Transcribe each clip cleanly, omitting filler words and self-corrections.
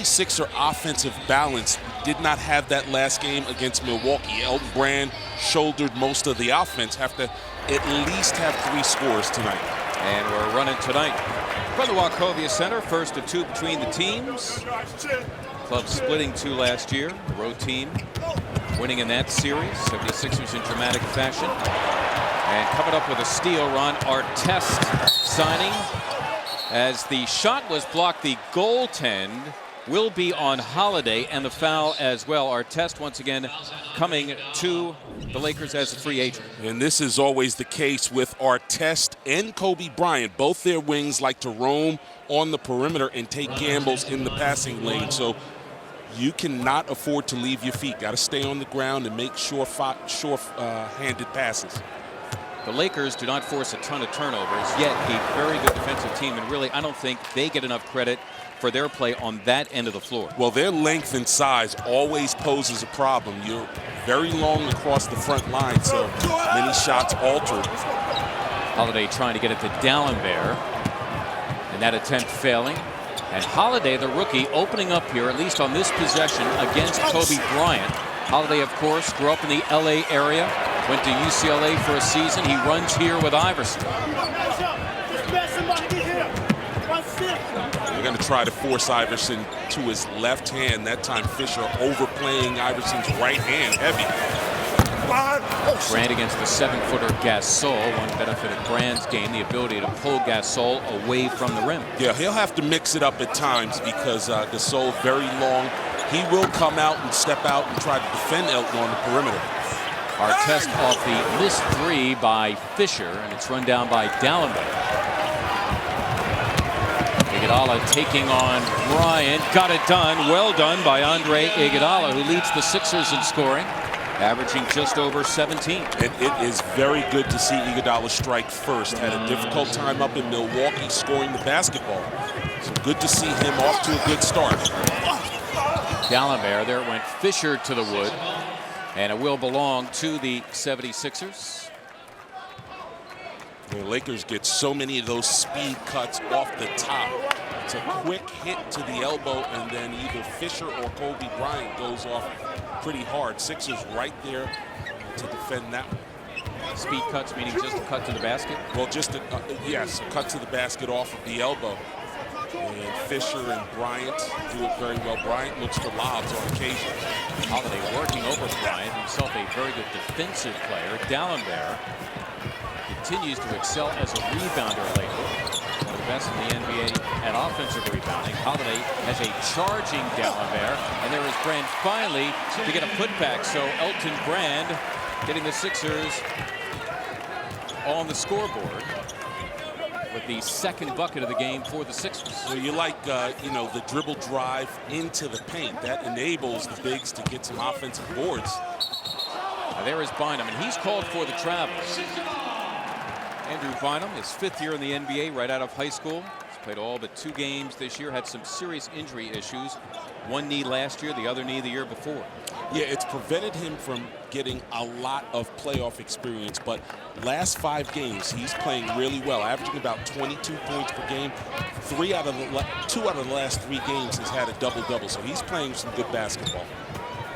76er offensive balance. Did not have that last game against Milwaukee. Elton Brand shouldered most of the offense. Have to at least have 3 scores tonight. And we're running tonight from the Wachovia Center. First of 2 between the teams. Club splitting 2 last year. The road team winning in that series. 76ers in dramatic fashion. And coming up with a steal, Ron Artest signing. As the shot was blocked, the goaltend will be on Holiday, and the foul as well. Artest once again coming to the Lakers as a free agent. And this is always the case with Artest and Kobe Bryant. Both their wings like to roam on the perimeter and take gambles in the passing lane. So you cannot afford to leave your feet. Got to stay on the ground and make sure-handed passes. The Lakers do not force a ton of turnovers, yet a very good defensive team, and really I don't think they get enough credit for their play on that end of the floor. Well, their length and size always poses a problem. You're very long across the front line, so many shots altered. Holiday trying to get it to Dalembert, and that attempt failing. And Holiday, the rookie, opening up here, at least on this possession, against Kobe Bryant. Holiday, of course, grew up in the LA area, went to UCLA for a season. He runs here with Iverson. They're going to try to force Iverson to his left hand. That time Fisher overplaying Iverson's right hand heavy. Brand against the 7-footer Gasol. One benefit of Brand's game, the ability to pull Gasol away from the rim. Yeah, he'll have to mix it up at times because Gasol very long. He will come out and step out and try to defend Elton on the perimeter. Artest off the missed 3 by Fisher, and it's run down by Dalembert. Iguodala taking on Bryant. Got it done. Well done by Andre Iguodala, who leads the Sixers in scoring, averaging just over 17. And it is very good to see Iguodala strike first. Had a difficult time up in Milwaukee scoring the basketball. So good to see him off to a good start. Dalembert, there went Fisher to the wood, and it will belong to the 76ers. The Lakers get so many of those speed cuts off the top. It's a quick hit to the elbow, and then either Fisher or Kobe Bryant goes off pretty hard. Sixers right there to defend that one. Speed cuts meaning just a cut to the basket? Well, just a, yes, cut to the basket off of the elbow. And Fisher and Bryant do it very well. Bryant looks for lobs on occasion. Holiday working over Bryant, himself a very good defensive player. Dalembert continues to excel as a rebounder lately. One of the best in the NBA at offensive rebounding. Holiday has a charging Dalembert, and there is Brand finally to get a putback. So Elton Brand getting the Sixers on the scoreboard with the second bucket of the game for the Sixers. So you like, you know, the dribble drive into the paint. That enables the bigs to get some offensive boards. Now there is Bynum, and he's called for the travel. Andrew Bynum, his 5th year in the NBA, right out of high school. He's played all but 2 games this year, had some serious injury issues. One knee last year, the other knee the year before. Yeah, it's prevented him from getting a lot of playoff experience, but last 5 games, he's playing really well, averaging about 22 points per game. 2 out of the last 3 games has had a double-double, so he's playing some good basketball.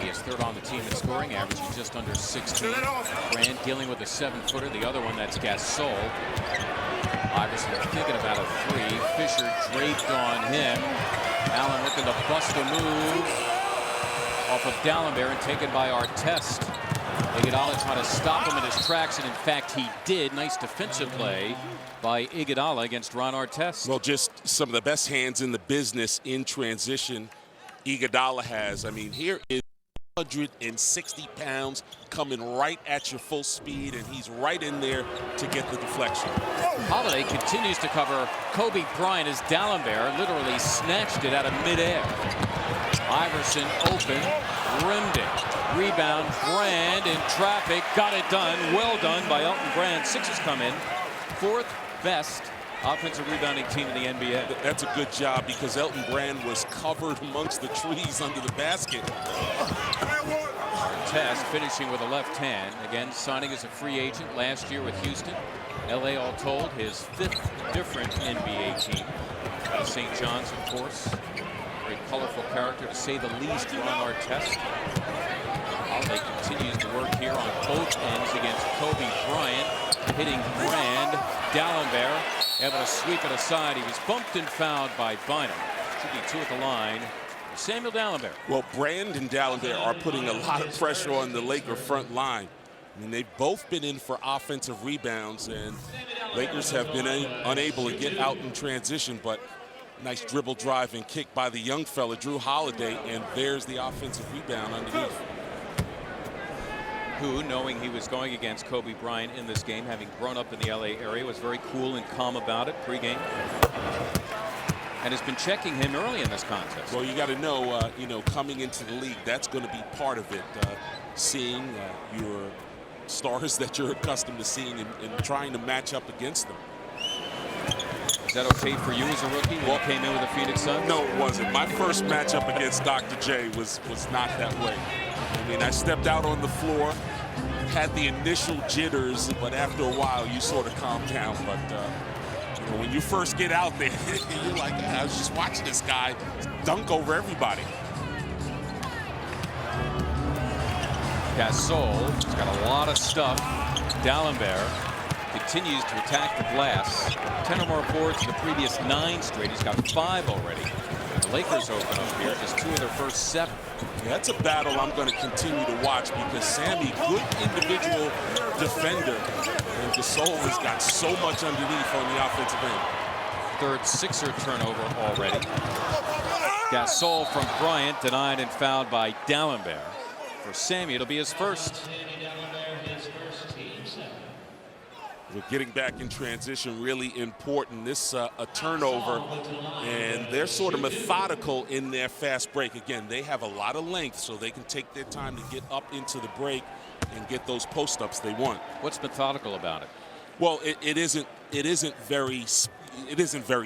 He is 3rd on the team in scoring, averaging just under 16. Brand dealing with a 7-footer. The other one, that's Gasol. Iverson thinking about a 3. Fisher draped on him. Allen looking to bust a move off of Dalembert and taken by Artest. Iguodala trying to stop him in his tracks, and in fact he did. Nice defensive play by Iguodala against Ron Artest. Well, just some of the best hands in the business in transition Iguodala has. I mean, here is 160 pounds coming right at your full speed, and he's right in there to get the deflection. Holiday continues to cover Kobe Bryant as Dalembert literally snatched it out of midair. Iverson open, rimmed it. Rebound, Brand in traffic, got it done. Well done by Elton Brand. Sixers come in, 4th best offensive rebounding team in the NBA. That's a good job because Elton Brand was covered amongst the trees under the basket. Artest finishing with a left hand. Again, signing as a free agent last year with Houston. LA all told, his 5th different NBA team. St. John's, of course. Great colorful character, to say the least, Ron Artest. Holiday continues to work here on both ends against Kobe Bryant, hitting Brand. D'Alembert able to sweep it aside. He was bumped and fouled by Bynum. Should be 2 at the line. Samuel D'Alembert. Well, Brand and D'Alembert are putting a lot of pressure on the Laker front line. I mean, they've both been in for offensive rebounds, and Lakers have been unable to get out in transition, but nice dribble drive and kick by the young fella, Drew Holiday, and there's the offensive rebound underneath. Who, knowing he was going against Kobe Bryant in this game, having grown up in the LA area, was very cool and calm about it pregame, and has been checking him early in this contest. Well, you got to know, coming into the league, that's going to be part of it. Seeing your stars that you're accustomed to seeing and trying to match up against them. Is that okay for you as a rookie when you came in with the Phoenix Suns? No, it wasn't. My first matchup against Dr. J was not that way. I mean, I stepped out on the floor, had the initial jitters, but after a while, you sort of calm down. But when you first get out there, you're like, I was just watching this guy dunk over everybody. Gasol has got a lot of stuff. D'Alembert continues to attack the glass. 10 or more boards in the previous 9 straight. He's got 5 already. The Lakers open up here, just 2 of their first 7. Yeah, that's a battle I'm going to continue to watch because Sammy, good individual defender, and Gasol has got so much underneath on the offensive end. Third Sixer turnover already. Gasol from Bryant, denied and fouled by D'Alembert. For Sammy, it'll be his first. We're getting back in transition, really important. This a turnover, and they're sort of methodical in their fast break. Again, they have a lot of length, so they can take their time to get up into the break and get those post-ups they want. What's methodical about it? Well, it isn't very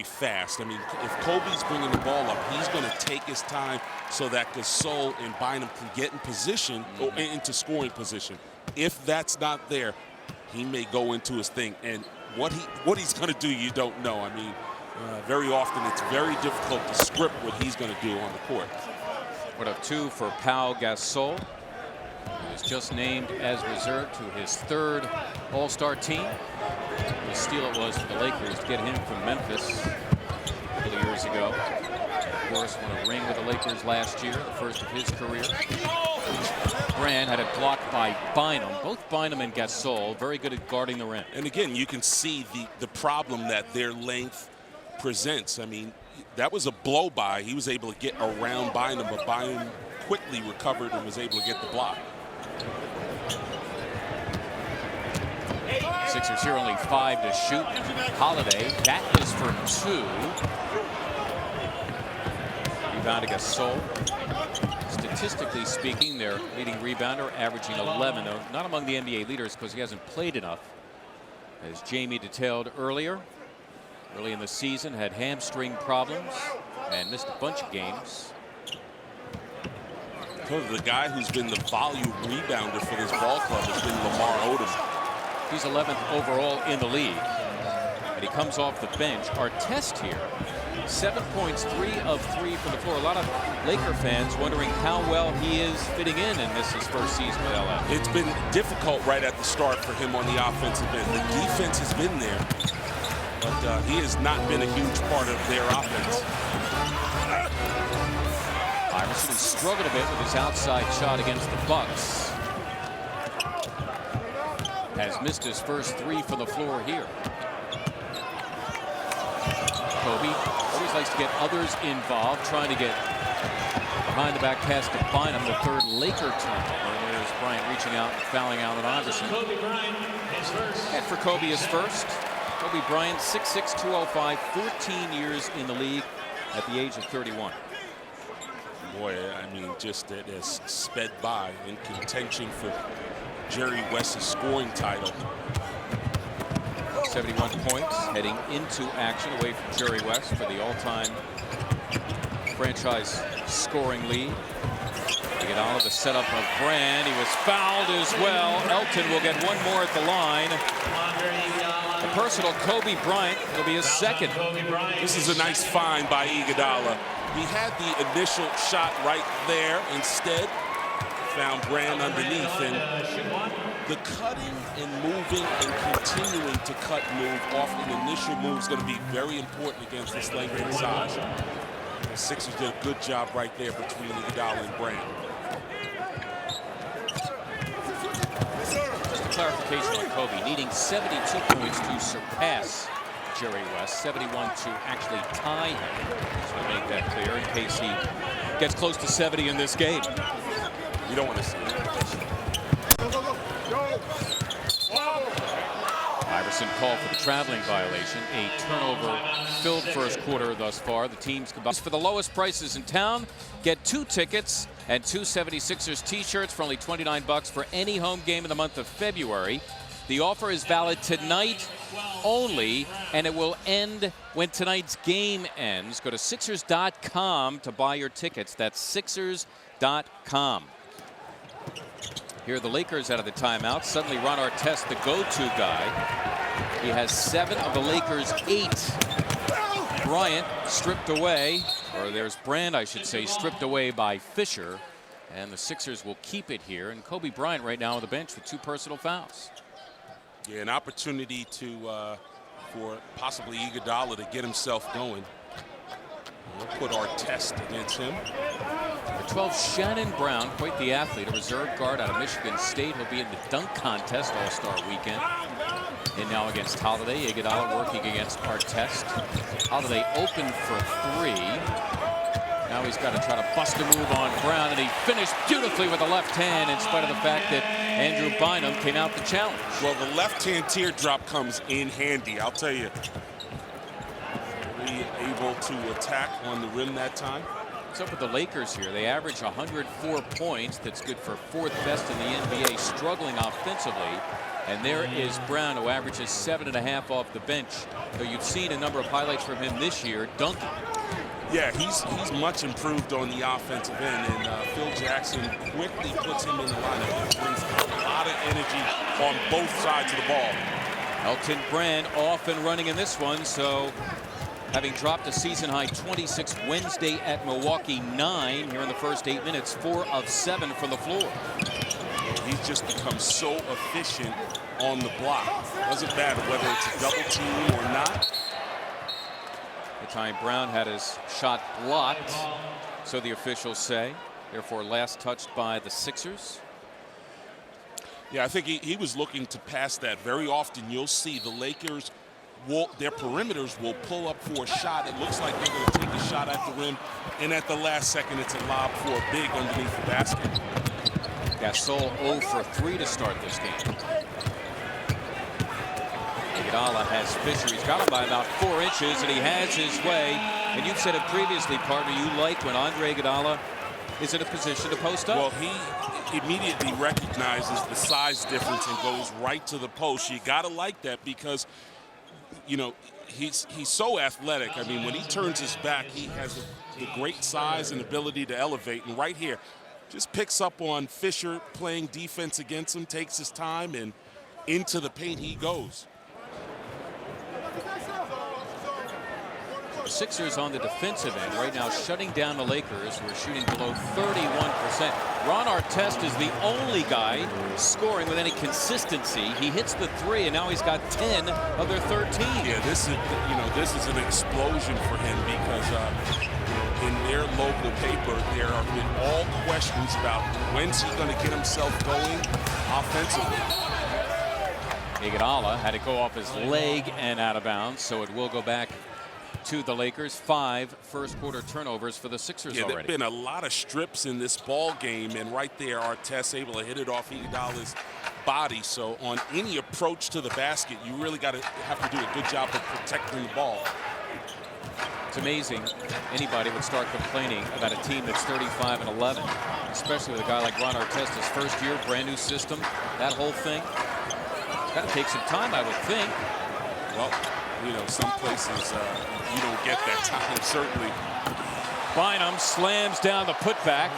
fast. I mean, if Kobe's bringing the ball up, he's going to take his time so that Gasol and Bynum can get in position or into scoring position. If that's not there, he may go into his thing, and what he's going to do, you don't know. I mean, very often it's very difficult to script what he's going to do on the court. 1 of 2 for Pau Gasol. He was just named as reserve to his 3rd All-Star team. The steal it was for the Lakers to get him from Memphis a couple of years ago. Of course, won a ring with the Lakers last year, the first of his career. Brand had it blocked by Bynum. Both Bynum and Gasol very good at guarding the rim. And again, you can see the problem that their length presents. I mean, that was a blow by. He was able to get around Bynum, but Bynum quickly recovered and was able to get the block. Sixers here only 5 to shoot. Holiday, that is for 2. Rebound to Gasol. Statistically speaking, their leading rebounder, averaging 11, though not among the NBA leaders because he hasn't played enough. As Jamie detailed earlier, early in the season, had hamstring problems and missed a bunch of games. So the guy who's been the volume rebounder for this ball club has been Lamar Odom. He's 11th overall in the league, and he comes off the bench. Artest here, 7 points, 3 of 3 from the floor. A lot of Laker fans wondering how well he is fitting in this his first season with LA. It's been difficult right at the start for him on the offensive end. The defense has been there, but he has not been a huge part of their offense. Iverson has struggled a bit with his outside shot against the Bucks. Has missed his first 3 from the floor here. Kobe always likes to get others involved, trying to get behind the back pass to Bynum, the 3rd Laker turnover. There's Bryant reaching out and fouling out on Iverson. And for Kobe his first. Kobe Bryant, 6'6", 205, 14 years in the league at the age of 31. Boy, I mean, just it has sped by in contention for Jerry West's scoring title. 71 points heading into action away from Jerry West for the all-time franchise scoring lead. Iguodala, the setup of Brand. He was fouled as well. Elton will get 1 more at the line. The personal. Kobe Bryant will be his second. This is a nice find by Iguodala. He had the initial shot right there. Instead, found Brand underneath. And the cutting and moving and continuing to cut move off an initial move is going to be very important against this length and size. The Sixers did a good job right there between Iguodala and Brand. Just a clarification on Kobe, needing 72 points to surpass Jerry West, 71 to actually tie him. So to make that clear in case he gets close to 70 in this game. You don't want to see it. Iverson called for the traveling violation. A turnover-filled first quarter thus far. The teams combined for the lowest prices in town. Get 2 tickets and 2 76ers t-shirts for only $29 for any home game in the month of February. The offer is valid tonight only, and it will end when tonight's game ends. Go to Sixers.com to buy your tickets. That's Sixers.com. Here are the Lakers out of the timeout. Suddenly Ron Artest, the go-to guy. He has 7 of the Lakers' 8. Bryant stripped away, or there's Brand, I should say, stripped away by Fisher. And the Sixers will keep it here. And Kobe Bryant right now on the bench with 2 personal fouls. Yeah, an opportunity for possibly Iguodala to get himself going. We'll put Artest against him. The 12, Shannon Brown, quite the athlete, a reserve guard out of Michigan State. He'll be in the dunk contest All-Star weekend. And now against Holiday. Iguodala working against Artest. Holiday open for 3. Now he's got to try to bust a move on Brown, and he finished beautifully with the left hand in spite of the fact that Andrew Bynum came out to challenge. Well, the left-hand teardrop comes in handy, I'll tell you. Really able to attack on the rim that time. What's up with the Lakers here? They average 104 points. That's good for 4th best in the NBA, struggling offensively. And there is Brown, who averages 7.5 off the bench. So you've seen a number of highlights from him this year, dunking. Yeah, he's much improved on the offensive end, and Phil Jackson quickly puts him in the lineup and brings a lot of energy on both sides of the ball. Elton Brand off and running in this one, so having dropped a season-high 26 Wednesday at Milwaukee, 9 here in the first 8 minutes, 4 of 7 from the floor. He's just become so efficient on the block. Doesn't matter whether it's a double team or not. The time Brown had his shot blocked, so the officials say. Therefore, last touched by the Sixers. Yeah, I think he was looking to pass that. Very often you'll see the Lakers, their perimeters will pull up for a shot. It looks like they're going to take a shot at the rim, and at the last second it's a lob for a big underneath the basket. Gasol 0 for 3 to start this game. Iguodala has Fisher. He's got him by about 4 inches, and he has his way. And you've said it previously, partner, you like when Andre Iguodala is in a position to post up. Well, he immediately recognizes the size difference and goes right to the post. You got to like that because, you know, he's so athletic. I mean, when he turns his back, he has the great size and ability to elevate. And right here, just picks up on Fisher playing defense against him, takes his time, and into the paint he goes. The Sixers on the defensive end right now shutting down the Lakers, who are shooting below 31%. Ron Artest is the only guy scoring with any consistency. He hits the 3, and now he's got 10 of their 13. Yeah, this is an explosion for him because in their local paper there have been all questions about when's he going to get himself going offensively. Iguodala had to go off his leg and out of bounds, so it will go back to the Lakers. 5 first-quarter turnovers for the Sixers already. There have been a lot of strips in this ball game, and right there, Artest able to hit it off Iguodala's body. So on any approach to the basket, you really have to do a good job of protecting the ball. It's amazing anybody would start complaining about a team that's 35-11, especially with a guy like Ron Artest, his first year, brand new system, that whole thing. Got to take some time, I would think. Well, you know, some places you don't get that time, certainly. Bynum slams down the putback.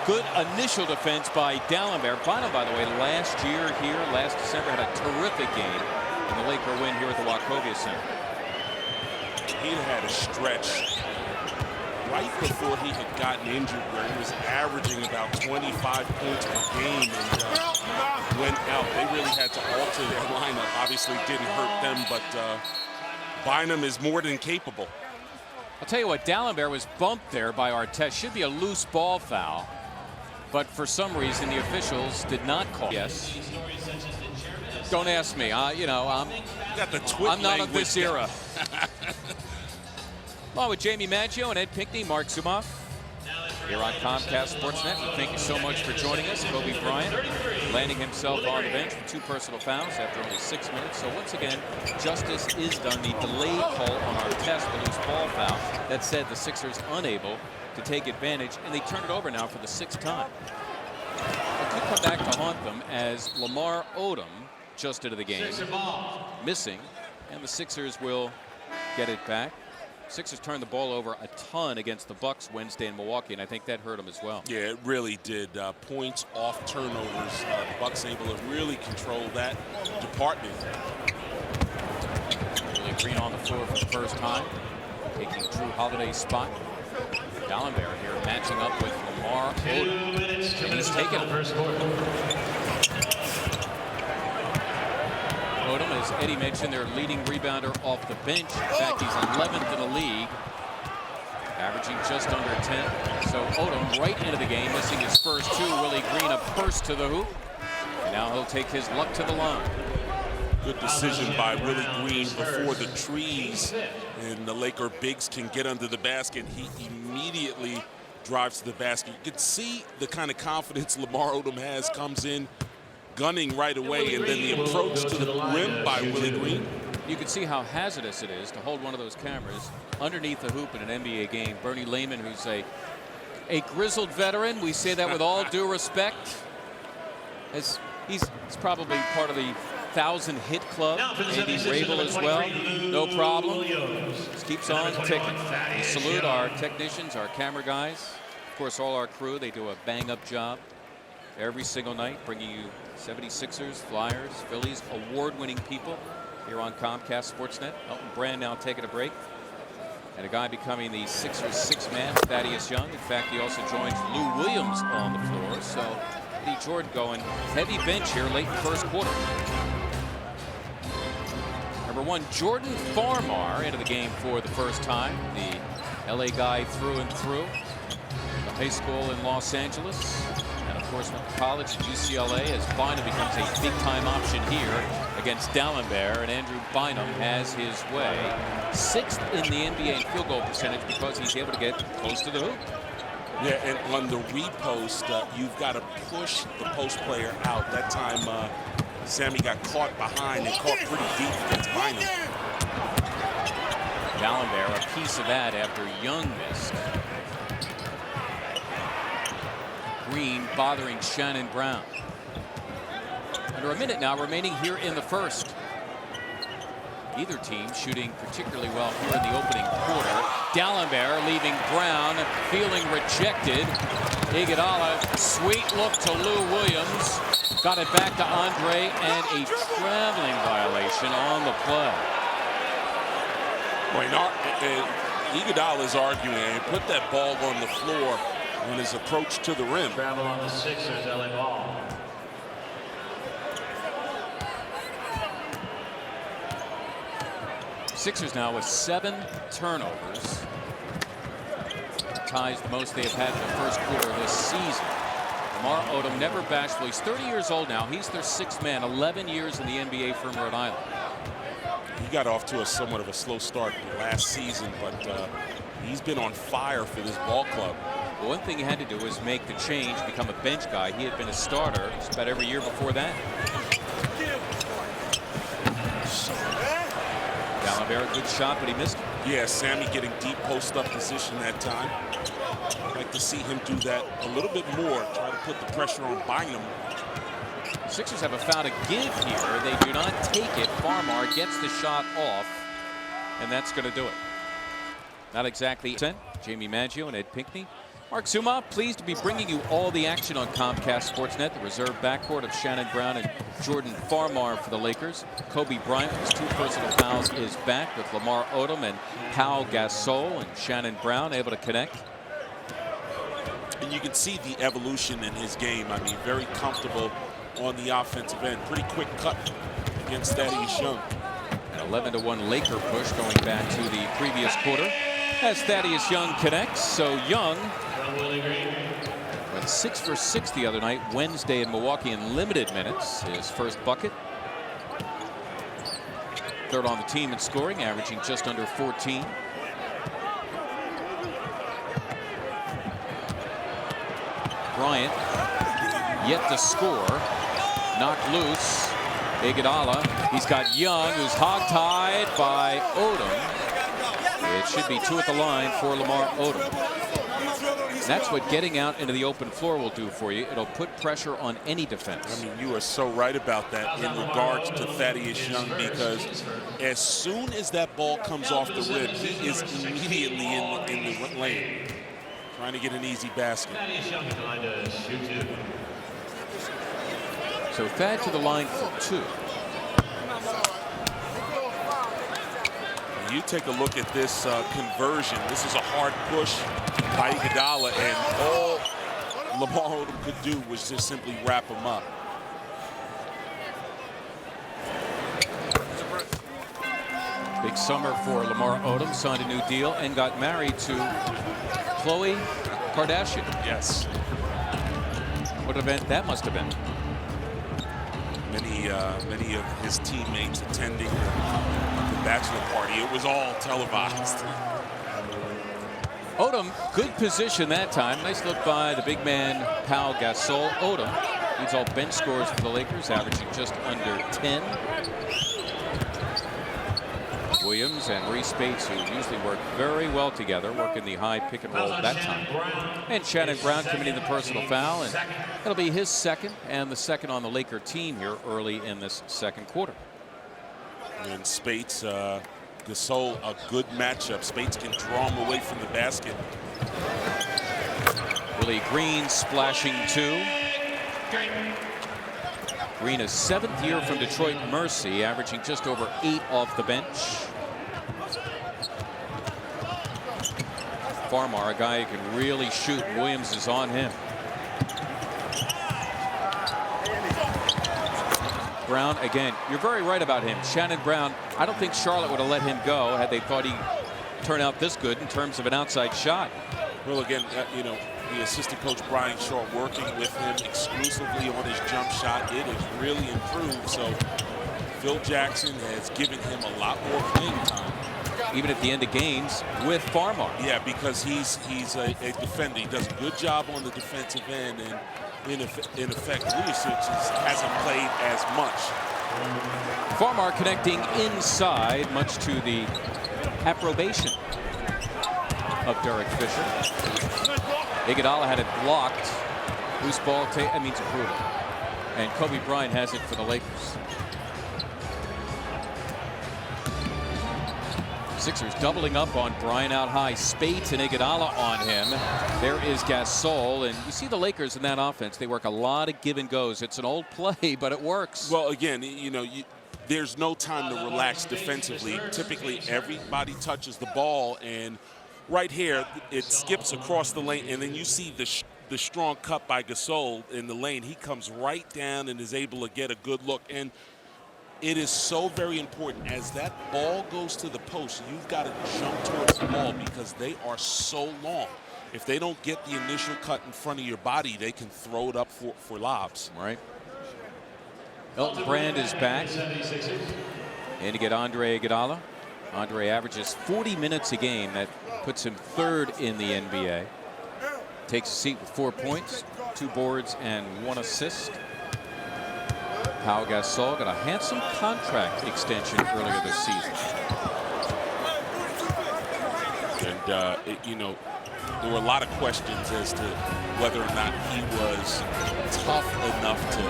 Good initial defense by Dalembert. Bynum, by the way, last year here, last December, had a terrific game. in the Laker win here at the Wachovia Center. He had a stretch right before he had gotten injured where he was averaging about 25 points per game and went out. They really had to alter their lineup. Obviously didn't hurt them, but Bynum is more than capable. I'll tell you what, Dalembert was bumped there by Artest. Should be a loose ball foul, but for some reason the officials did not call. Yes. Don't ask me. You know, I'm not of this era. Along with Jamie Maggio and Ed Pinckney, Mark Zumoff, here on Comcast Sportsnet. We thank you so much for joining us. Kobe Bryant landing himself on the bench with 2 personal fouls after only 6 minutes. So once again, justice is done. The delayed call on Artest, the loose ball foul. That said, the Sixers unable to take advantage, and they turn it over now for the 6th time. It could come back to haunt them as Lamar Odom just into the game, missing, and the Sixers will get it back. Sixers turned the ball over a ton against the Bucks Wednesday in Milwaukee, and I think that hurt them as well. Yeah, it really did. Points off turnovers. The Bucks able to really control that department. Willie Green on the floor for the first time, taking Drew Holiday's spot. Dalembert here matching up with Lamar Odom, and he's taken it. Odom, as Eddie mentioned, their leading rebounder off the bench. In fact, he's 11th in the league, averaging just under 10. So Odom right into the game, missing his first 2. Willie Green a burst to the hoop. Now he'll take his luck to the line. Good decision by Willie Green before the trees and the Laker bigs can get under the basket. He immediately drives to the basket. You can see the kind of confidence Lamar Odom has, comes in gunning right away, and then the approach to the rim by Willie Green. You can see how hazardous it is to hold one of those cameras underneath the hoop in an NBA game. Bernie Lehman, who's a grizzled veteran, we say that with all due respect, as he's probably part of the 1,000 hit club. Andy Rabel as well, no problem. Just keeps on ticking. We salute our technicians, our camera guys, of course all our crew. They do a bang-up job every single night, bringing you 76ers, Flyers, Phillies, award-winning people here on Comcast Sportsnet. Elton Brand now taking a break. And a guy becoming the Sixers 6th man, Thaddeus Young. In fact, he also joins Lou Williams on the floor. So Eddie Jordan going heavy bench here late in the first quarter. Number 1, Jordan Farmar into the game for the first time. The LA guy through and through. From high school in Los Angeles. And of course went to college at UCLA as Bynum becomes a big-time option here against Dalembert, and Andrew Bynum has his way. 6th in the NBA in field goal percentage because he's able to get close to the hoop. Yeah, and on the repost, you've got to push the post player out. That time, Sammy got caught behind and caught pretty deep against Bynum. Dalembert, a piece of that after Young missed. Green bothering Shannon Brown. Under a minute now remaining here in the first. Neither team shooting particularly well here in the opening quarter. Dalembert leaving Brown, feeling rejected. Iguodala, sweet look to Lou Williams. Got it back to Andre, and a traveling violation on the play. Iguodala is arguing, and he put that ball on the floor on his approach to the rim. Travel on the Sixers, LA ball. Sixers now with 7 turnovers. Ties the most they have had in the first quarter of this season. Lamar Odom never bashful. He's 30 years old now. He's their 6th man, 11 years in the NBA from Rhode Island. He got off to somewhat of a slow start last season, but he's been on fire for this ball club. The one thing he had to do was make the change, become a bench guy. He had been a starter just about every year before that. Dalembert, good shot, but he missed it. Yeah, Sammy getting deep post-up position that time. I'd like to see him do that a little bit more, try to put the pressure on Bynum. Sixers have a foul to give here. They do not take it. Farmar gets the shot off, and that's going to do it. Not exactly. Jamie Maggio and Ed Pinckney Mark Zuma, pleased to be bringing you all the action on Comcast Sportsnet. The reserve backcourt of Shannon Brown and Jordan Farmar for the Lakers. Kobe Bryant, with his 2 personal fouls, is back with Lamar Odom and Pau Gasol, and Shannon Brown able to connect. And you can see the evolution in his game. I mean, very comfortable on the offensive end. Pretty quick cut against Thaddeus Young. An 11-1 Laker push going back to the previous quarter as Thaddeus Young connects. So Young went 6 for 6 the other night, Wednesday in Milwaukee, in limited minutes. His first bucket. Third on the team in scoring, averaging just under 14. Bryant yet to score. Knocked loose. Iguodala. He's got Young, who's hogtied by Odom. It should be 2 at the line for Lamar Odom. That's what getting out into the open floor will do for you. It'll put pressure on any defense. I mean, you are so right about that in regards to Thaddeus Young, because as soon as that ball comes off the rim, he is immediately in the lane, trying to get an easy basket. So Thad to the line for 2. You take a look at this conversion. This is a hard push by Iguodala, and all Lamar Odom could do was just simply wrap him up. Big summer for Lamar Odom. Signed a new deal and got married to Khloe Kardashian. Yes. What an event that must have been. Many of his teammates attending the bachelor party. It was all televised. Odom, good position that time. Nice look by the big man, Pau Gasol. Odom leads all bench scores for the Lakers, averaging just under 10. Williams and Reese Bates, who usually work very well together, working the high pick and roll that time. And Shannon Brown committing the personal foul, and it'll be his second and the second on the Laker team here early in this second quarter. And Spates, Gasol, a good matchup. Spates can draw him away from the basket. Willie Green splashing 2. Green, a 7th year from Detroit Mercy, averaging just over 8 off the bench. Farmar, a guy who can really shoot. Williams is on him. Brown, again, you're very right about him. Shannon Brown, I don't think Charlotte would have let him go had they thought he'd turn out this good in terms of an outside shot. Well, again, you know, the assistant coach Brian Shaw working with him exclusively on his jump shot. It has really improved. So Phil Jackson has given him a lot more playing time. Even at the end of games with Farmar. Yeah, because he's a defender. He does a good job on the defensive end, and in effect, Vucevic hasn't played as much. Farmar connecting inside, much to the approbation of Derek Fisher. Iguodala had it blocked. Loose ball, that means approval. And Kobe Bryant has it for the Lakers. Sixers doubling up on Bryant out high. Spates and Iguodala on him. There is Gasol, and you see the Lakers in that offense. They work a lot of give and goes. It's an old play, but it works. Well, again, you know, there's no time to relax defensively. Typically, everybody touches the ball, and right here, it skips across the lane, and then you see the strong cut by Gasol in the lane. He comes right down and is able to get a good look. And it is so very important. As that ball goes to the post, you've got to jump towards the ball because they are so long. If they don't get the initial cut in front of your body, they can throw it up for lobs. Right. Elton Brand is back. And to get Andre Iguodala. Andre averages 40 minutes a game. That puts him 3rd in the NBA. Takes a seat with 4 points, 2 boards, and 1 assist. Pau Gasol got a handsome contract extension earlier this season. And, you know, there were a lot of questions as to whether or not he was tough enough to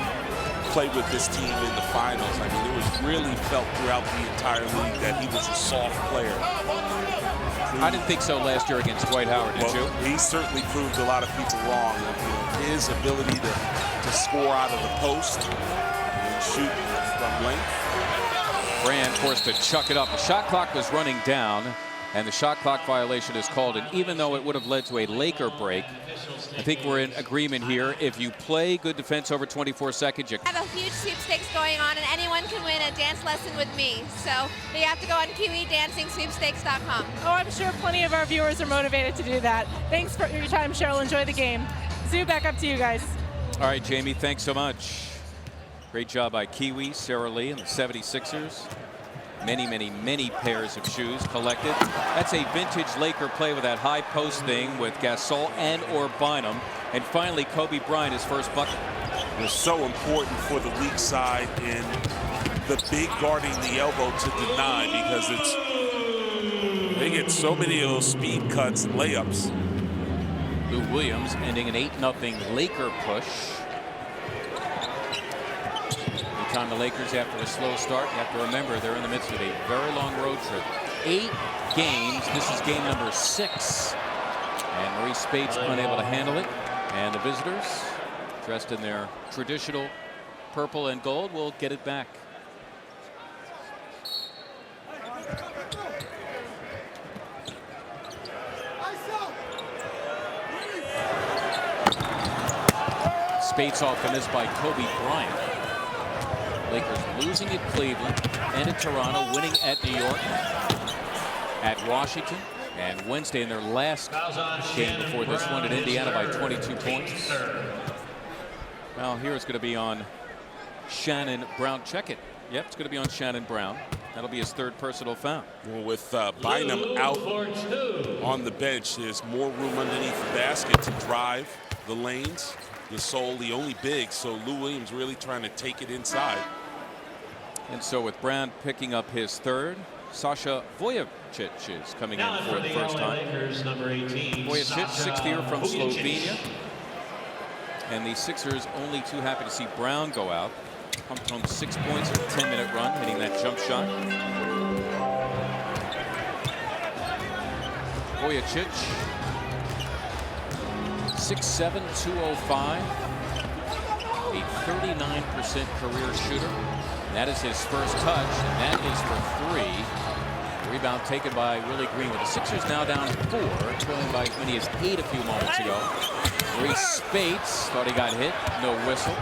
play with this team in the finals. I mean, it was really felt throughout the entire league that he was a soft player. I didn't think so last year against Dwight Howard, did you? He certainly proved a lot of people wrong. His ability to score out of the post and shoot from length. Brand forced to chuck it up. The shot clock was running down, and the shot clock violation is called. And even though it would have led to a Laker break, I think we're in agreement here. If you play good defense over 24 seconds, you I have a huge sweepstakes going on, and anyone can win a dance lesson with me. So you have to go on QEDancingSweepstakes.com. Oh, I'm sure plenty of our viewers are motivated to do that. Thanks for your time, Cheryl. Enjoy the game. Sue, back up to you guys. All right, Jamie, thanks so much. Great job by Kiwi, Sarah Lee, and the 76ers. Many, many, many pairs of shoes collected. That's a vintage Laker play with that high post thing with Gasol and or Bynum. And finally, Kobe Bryant, his first bucket. It's so important for the weak side in the big guarding the elbow to deny, because they get so many of those speed cuts and layups. Lou Williams ending an 8-0 Laker push. Anytime the Lakers, after a slow start, you have to remember they're in the midst of a very long road trip. 8 games. This is game number 6. And Maurice Spates unable to handle it. And the visitors, dressed in their traditional purple and gold, will get it back. Spates off the miss by Kobe Bryant. Lakers losing at Cleveland and at Toronto, winning at New York, at Washington, and Wednesday in their last game before this one at Indiana by 22 points. Well, here it's going to be on Shannon Brown. Check it. Yep, it's going to be on Shannon Brown. That'll be his 3rd personal foul. Well, with Bynum out on the bench, there's more room underneath the basket to drive the lanes. Gasol, the only big, so Lou Williams really trying to take it inside. And so with Brown picking up his 3rd, Sasha Vojicic is coming in for the first time. Vojicic, 6th year from Slovenia. And the Sixers only too happy to see Brown go out. Pumped home 6 points in a 10-minute run, hitting that jump shot. Vojicic, 6'7", 205. A 39% career shooter. That is his first touch, and that is for 3. Rebound taken by Willie Green, with the Sixers now down 4, trailing by as many as 8 a few moments ago. Maurice Spates thought he got hit, no whistle.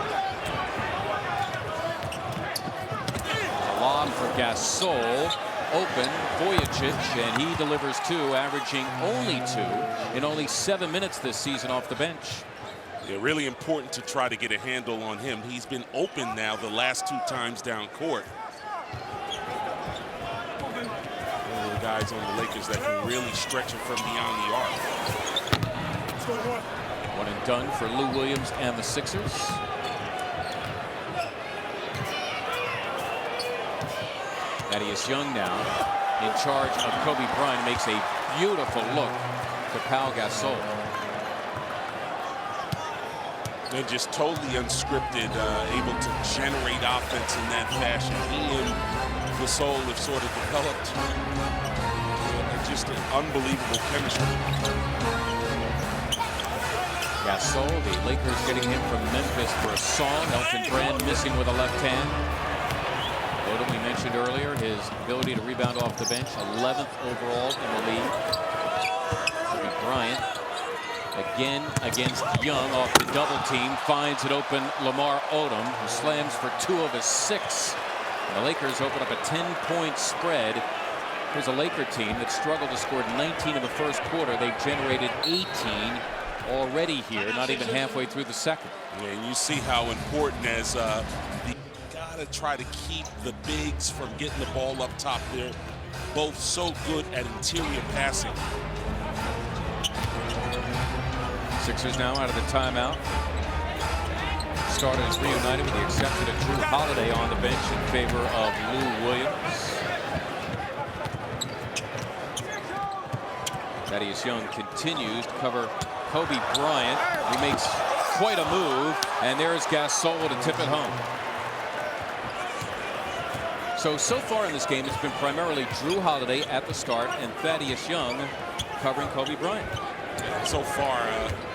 A lob for Gasol, open, Vojicic, and he delivers 2, averaging only 2 in only 7 minutes this season off the bench. Yeah, really important to try to get a handle on him. He's been open now the last 2 times down court. One of the guys on the Lakers that can really stretch it from beyond the arc. 1 and done for Lou Williams and the Sixers. Thaddeus Young now in charge of Kobe Bryant, makes a beautiful look to Pau Gasol. They're just totally unscripted, able to generate offense in that fashion. He and Gasol have sort of developed just an unbelievable chemistry. Gasol, the Lakers getting him from Memphis for a song. Elton Brand missing with a left hand. Odom, we mentioned earlier, his ability to rebound off the bench, 11th overall in the league. Kobe Bryant again against Young off the double team, finds an open Lamar Odom, who slams for 2 of his 6. And the Lakers open up a 10-point spread. Here's a Laker team that struggled to score 19 in the first quarter. They've generated 18 already here, not even halfway through the second. Yeah, and you see how important as you gotta try to keep the bigs from getting the ball up top. They're both so good at interior passing. Sixers now out of the timeout. Starters reunited with the exception of Drew Holiday on the bench in favor of Lou Williams. Thaddeus Young continues to cover Kobe Bryant. He makes quite a move, and there's Gasol to tip it home. So far in this game, it's been primarily Drew Holiday at the start and Thaddeus Young covering Kobe Bryant. So far,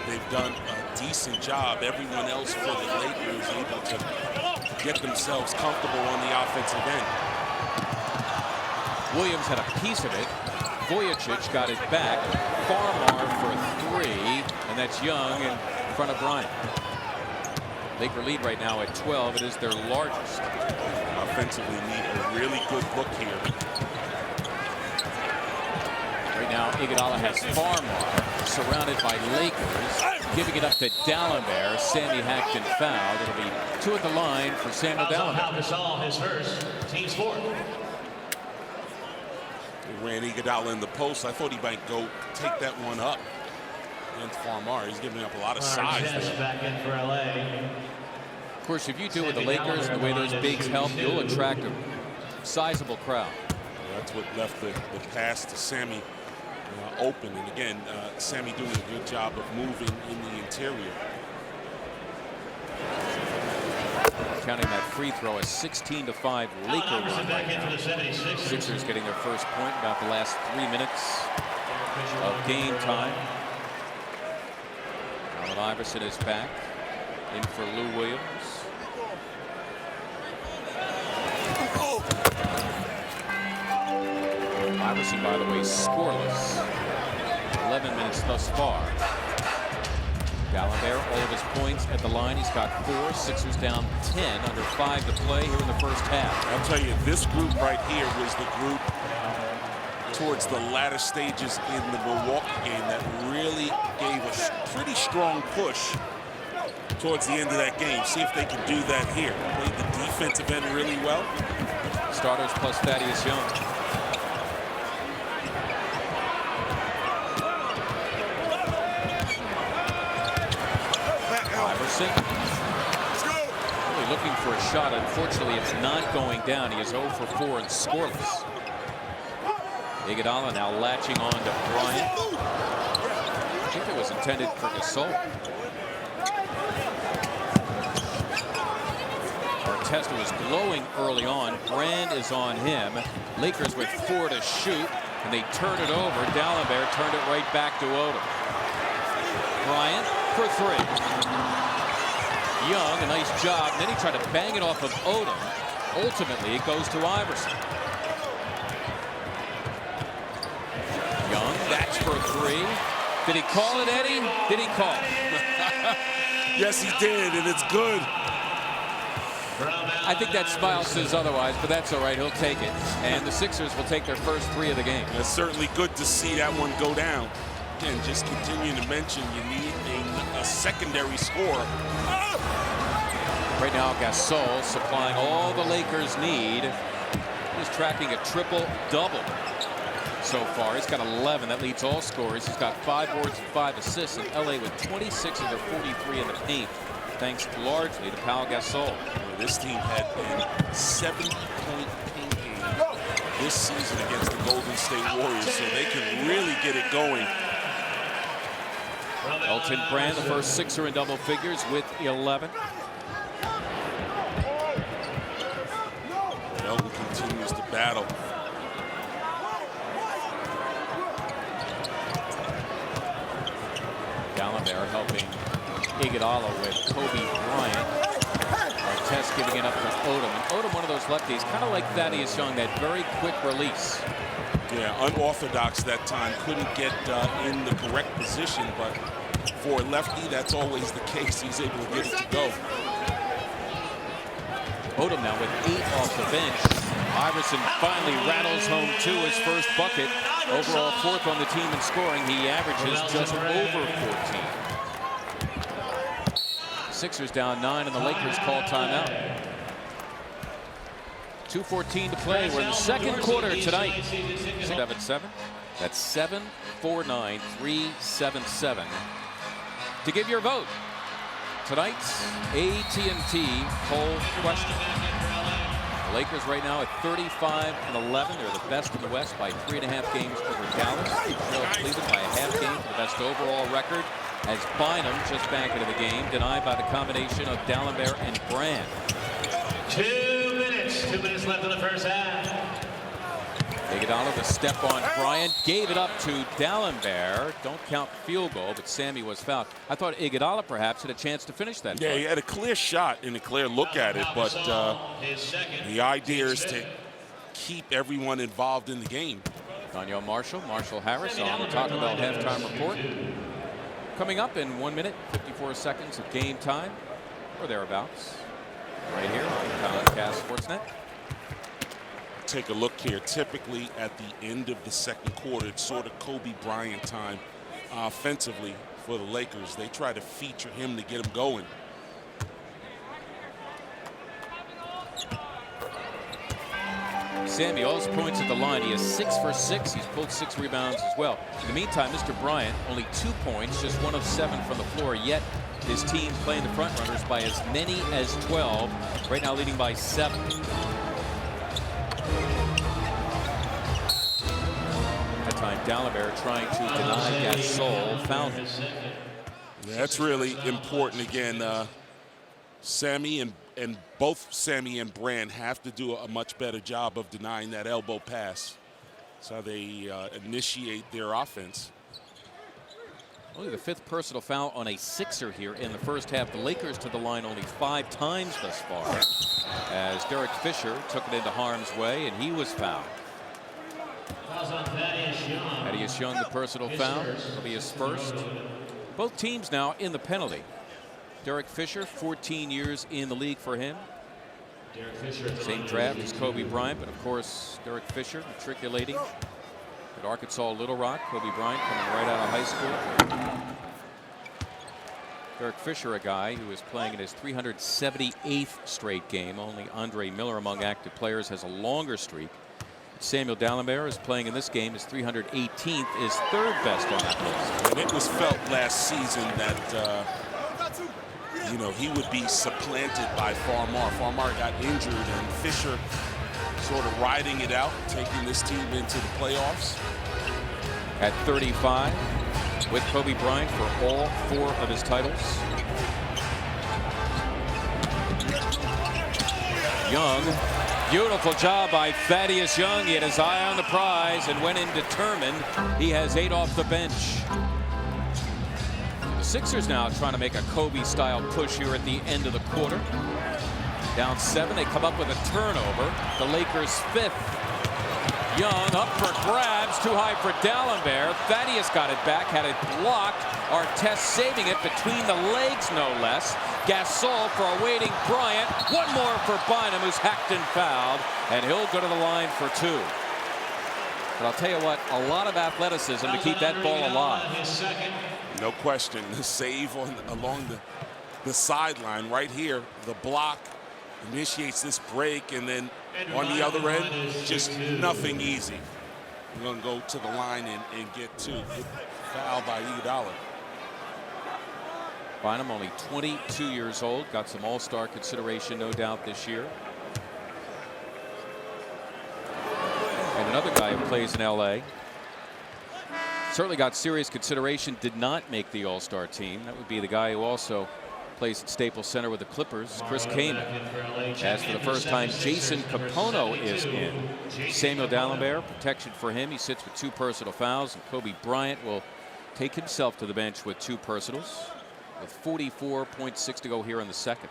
they've done a decent job. Everyone else for the Lakers able to get themselves comfortable on the offensive end. Williams had a piece of it. Vujicic got it back. Farmar for 3, and that's Young in front of Bryant. Laker lead right now at 12. It is their largest. Offensively need a really good look here. Right now, Iguodala has Farmar surrounded by Lakers, giving it up to Dalembert. Sammy Hackton fouled. It'll be 2 at the line for Samuel Dalembert. Gasol, his first, team's fourth. They ran Iguodala in the post. I thought he might go take that one up against Farmar. He's giving up a lot of size there. Back in for LA. Of course, if you do with the Lakers and the way those bigs help, you'll attract a sizable crowd. That's what left the pass to Sammy open. And again, Sammy doing a good job of moving in the interior. Counting that free throw, a 16-5 Laker run right now. Sixers getting their first point about the last 3 minutes of game time. Allen Iverson is back in for Lou Williams. Iverson, by the way, scoreless. 11 minutes thus far. Dalembert, all of his points at the line. He's got 4. Sixers down 10, under 5 to play here in the first half. I'll tell you, this group right here was the group towards the latter stages in the Milwaukee game that really gave a pretty strong push towards the end of that game. See if they can do that here. Played the defensive end really well. Starters plus Thaddeus Young. Iverson. Really looking for a shot. Unfortunately, it's not going down. He is 0 for 4 and scoreless. Iguodala now latching on to Bryant. I think it was intended for Gasol. Artesta was glowing early on. Brand is on him. Lakers with 4 to shoot, and they turn it over. Dalembert turned it right back to Odom. Bryant for 3. Young, a nice job. Then he tried to bang it off of Odom. Ultimately, it goes to Iverson. Young, that's for 3. Did he call it, Eddie? Did he call it? Yes, he did, and it's good. I think that smile says otherwise, but that's all right. He'll take it. And the Sixers will take their first 3 of the game. It's certainly good to see that one go down. Again, just continuing to mention you need a secondary score. Right now, Gasol supplying all the Lakers need. He's tracking a triple-double so far. He's got 11. That leads all scorers. He's got 5 boards and 5 assists. And LA with 26 of their 43 in the paint, thanks largely to Pau Gasol. This team had a 70-point paint game this season against the Golden State Warriors, so they can really get it going. Elton Brand, the first Sixer in double figures with 11. Elton continues to battle. Dalembert helping Iguodala with Kobe Bryant. Artest giving it up to Odom. And Odom, one of those lefties, kind of like Thaddeus Young, that very quick release. Yeah, unorthodox that time. Couldn't get in the correct position, but for a lefty, that's always the case. He's able to get it to go. Odom now with 8 off the bench. Iverson finally rattles home 2, his first bucket. Overall 4th on the team in scoring. He averages just over 14. Sixers down 9, and the Lakers call timeout. 2:14 to play. We're in the second quarter tonight. 7-7. That's 749-377 to give your vote. Tonight's AT&T poll question. The Lakers right now at 35-11. They're the best in the West by 3.5 games over Dallas. They trail Cleveland by a half game for the best overall record, as Bynum, just back into the game, denied by the combination of Dalembert and Brand. 2 minutes. 2 minutes left in the first half. Iguodala, the step on Bryant, gave it up to D'Alembert. Don't count the field goal, but Sammy was fouled. I thought Iguodala perhaps had a chance to finish that. Yeah, fight. he had a clear shot and a clear look at it, but the idea is to keep everyone involved in the game. Danielle Marshall Harris on the Taco Bell halftime report. Coming up in 1 minute, 54 seconds of game time, or thereabouts, right here on Comcast Sportsnet. Take a look here. Typically at the end of the second quarter, it's sort of Kobe Bryant time offensively for the Lakers. They try to feature him to get him going. Sammy, all his points at the line. He is 6 for 6. He's pulled 6 rebounds as well. In the meantime, Mr. Bryant, only 2 points, just 1 of 7 from the floor, yet his team playing the front runners by as many as 12. Right now leading by 7. That time, D'Alembert trying to deny Gasol. Found him. Yeah, that's really important. Again, Sammy and both Sammy and Brand have to do a much better job of denying that elbow pass. That's how they initiate their offense. Only the 5th personal foul on a Sixer here in the first half. The Lakers to the line only 5 times thus far, as Derek Fisher took it into harm's way and he was fouled. Thaddeus Young, the personal foul. It'll be his first. Both teams now in the penalty. Derek Fisher, 14 years in the league for him. Same draft as Kobe Bryant, but of course Derek Fisher matriculating at Arkansas Little Rock. Kobe Bryant coming right out of high school. Derek Fisher, a guy who is playing in his 378th straight game. Only Andre Miller among active players has a longer streak. Samuel D'Alembert is playing in this game. His 318th is 3rd best on that list. And it was felt last season that he would be supplanted by Farmar. Farmar got injured, and Fisher sort of riding it out, taking this team into the playoffs. At 35, with Kobe Bryant for all 4 of his titles. Young, beautiful job by Thaddeus Young. He had his eye on the prize and went in determined. He has 8 off the bench. The Sixers now trying to make a Kobe-style push here at the end of the quarter. Down 7, they come up with a turnover. The Lakers 5th. Young up for grabs, too high for D'Alembert. Thaddeus got it back, had it blocked. Artest saving it between the legs, no less. Gasol for a waiting Bryant. One more for Bynum, who's hacked and fouled, and he'll go to the line for 2. But I'll tell you what, a lot of athleticism to keep that ball alive. No question. The save along the sideline right here. The block initiates this break, and then on the other end, just nothing easy. We're going to go to the line and get 2. Good foul by Iguodala. Bynum only 22 years old. Got some all-star consideration, no doubt, this year. And another guy who plays in L.A. Certainly got serious consideration, did not make the all-star team. That would be the guy who also plays at Staples Center with the Clippers, Chris Kaman. As for the first time, Jason Capono is in. Samuel D'Alembert, protection for him. He sits with 2 personal fouls, and Kobe Bryant will take himself to the bench with 2 personals, with 44.6 to go here in the second.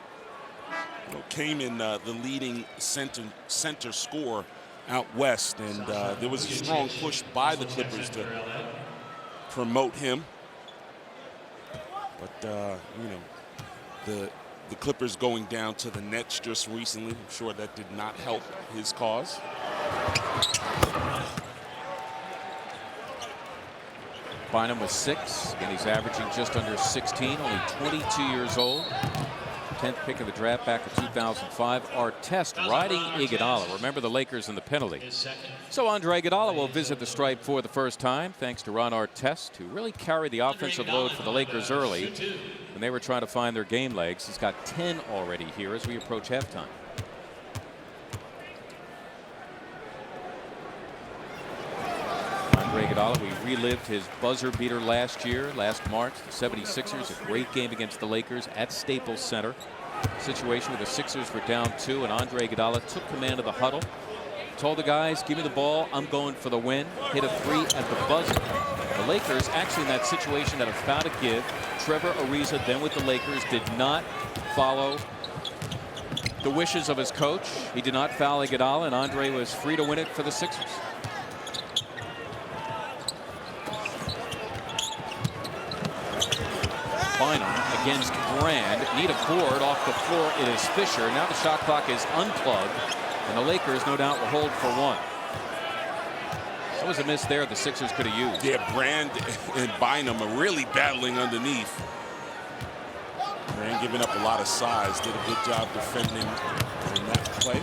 Kaman, the leading center scorer out west, and there was a strong push by the Clippers to promote him. But the Clippers going down to the Nets just recently, I'm sure that did not help his cause. Bynum was 6, and he's averaging just under 16, only 22 years old. 10th pick of the draft back in 2005. Artest riding Iguodala. Remember the Lakers in the penalty. So Andre Iguodala will visit the stripe for the first time, thanks to Ron Artest, who really carried the offensive load for the Lakers early when they were trying to find their game legs. He's got 10 already here as we approach halftime. Andre Iguodala, we relived his buzzer beater last year, last March. The 76ers, a great game against the Lakers at Staples Center. situation where the Sixers were down 2 and Andre Iguodala took command of the huddle. Told the guys, give me the ball, I'm going for the win. Hit a 3 at the buzzer. The Lakers actually in that situation had a foul to give. Trevor Ariza, then with the Lakers, did not follow the wishes of his coach. He did not foul Iguodala, and Andre was free to win it for the Sixers. Bynum against Brand. Need a board off the floor. It is Fisher. Now the shot clock is unplugged, and the Lakers no doubt will hold for 1. That was a miss there the Sixers could have used. Yeah, Brand and Bynum are really battling underneath. Brand giving up a lot of size. Did a good job defending in that play.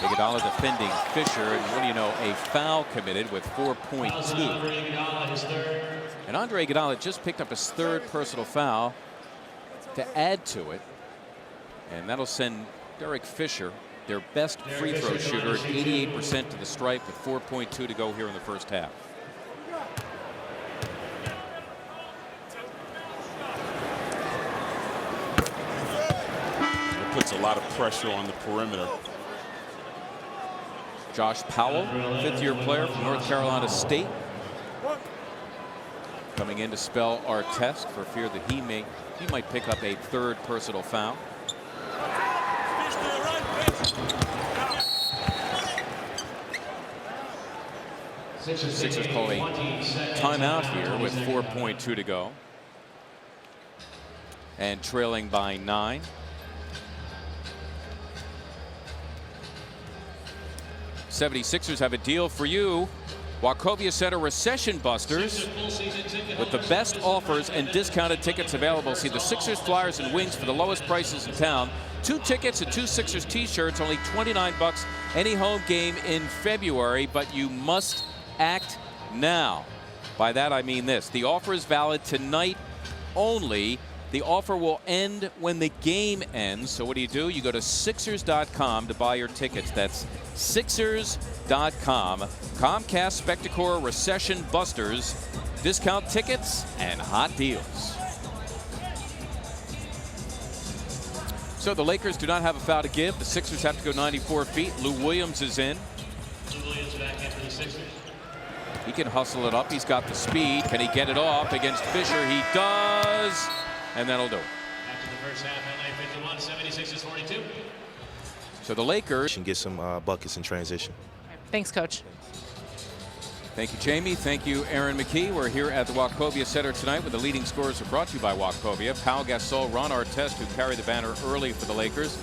Iguodala defending Fisher, and what do you know, a foul committed with 4.2. And Andre Iguodala just picked up his 3rd personal foul to add to it, and that'll send Derek Fisher, their best free throw shooter, at 88% to the stripe with 4.2 to go here in the first half. It puts a lot of pressure on the perimeter. Josh Powell, 5th-year player from North Carolina State, coming in to spell Artest for fear that he might pick up a 3rd personal foul. Sixers call a timeout here with 4.2 to go and trailing by 9. '76ers have a deal for you. Wachovia Center Recession Busters with the best offers and discounted tickets available. See the Sixers, Flyers, and Wings for the lowest prices in town. 2 tickets and 2 Sixers t-shirts, only $29 any home game in February, but you must act now. By that I mean this. The offer is valid tonight only. The offer will end when the game ends. So what do? You go to Sixers.com to buy your tickets. That's Sixers.com. Comcast Spectacor Recession Busters. Discount tickets and hot deals. So the Lakers do not have a foul to give. The Sixers have to go 94 feet. Lou Williams is in. He can hustle it up. He's got the speed. Can he get it off against Fisher? He does. And that'll do it. After the first half, LA 51, 76ers 42. So the Lakers. And get some buckets in transition. Thanks, Coach. Thank you, Jamie. Thank you, Aaron McKee. We're here at the Wachovia Center tonight with the leading scorers are brought to you by Wachovia. Pau Gasol, Ron Artest, who carried the banner early for the Lakers.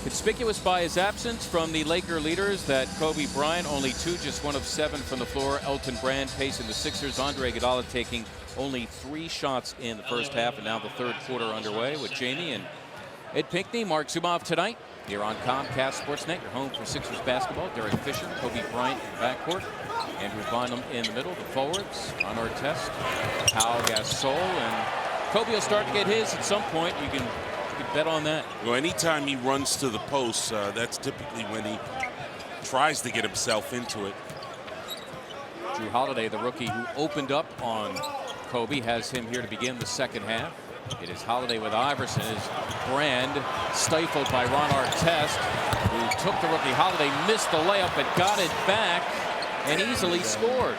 Conspicuous by his absence from the Laker leaders that Kobe Bryant, only 2, just 1 of 7 from the floor. Elton Brand pacing the Sixers. Andre Iguodala taking only 3 shots in the first half, and now the 3rd quarter underway with Jamie and Ed Pinckney. Mark Zumov tonight here on Comcast Sportsnet, your home for Sixers basketball. Derek Fisher, Kobe Bryant in the backcourt, Andrew Bynum in the middle, the forwards, Ron Artest, Pau Gasol, and Kobe will start to get his at some point. You can bet on that. Well, anytime he runs to the post, that's typically when he tries to get himself into it. Drew Holiday, the rookie who opened up on Kobe, has him here to begin the second half. It is Holiday with Iverson. It is Brand stifled by Ron Artest, who took the rookie. Holiday missed the layup but got it back and easily scored.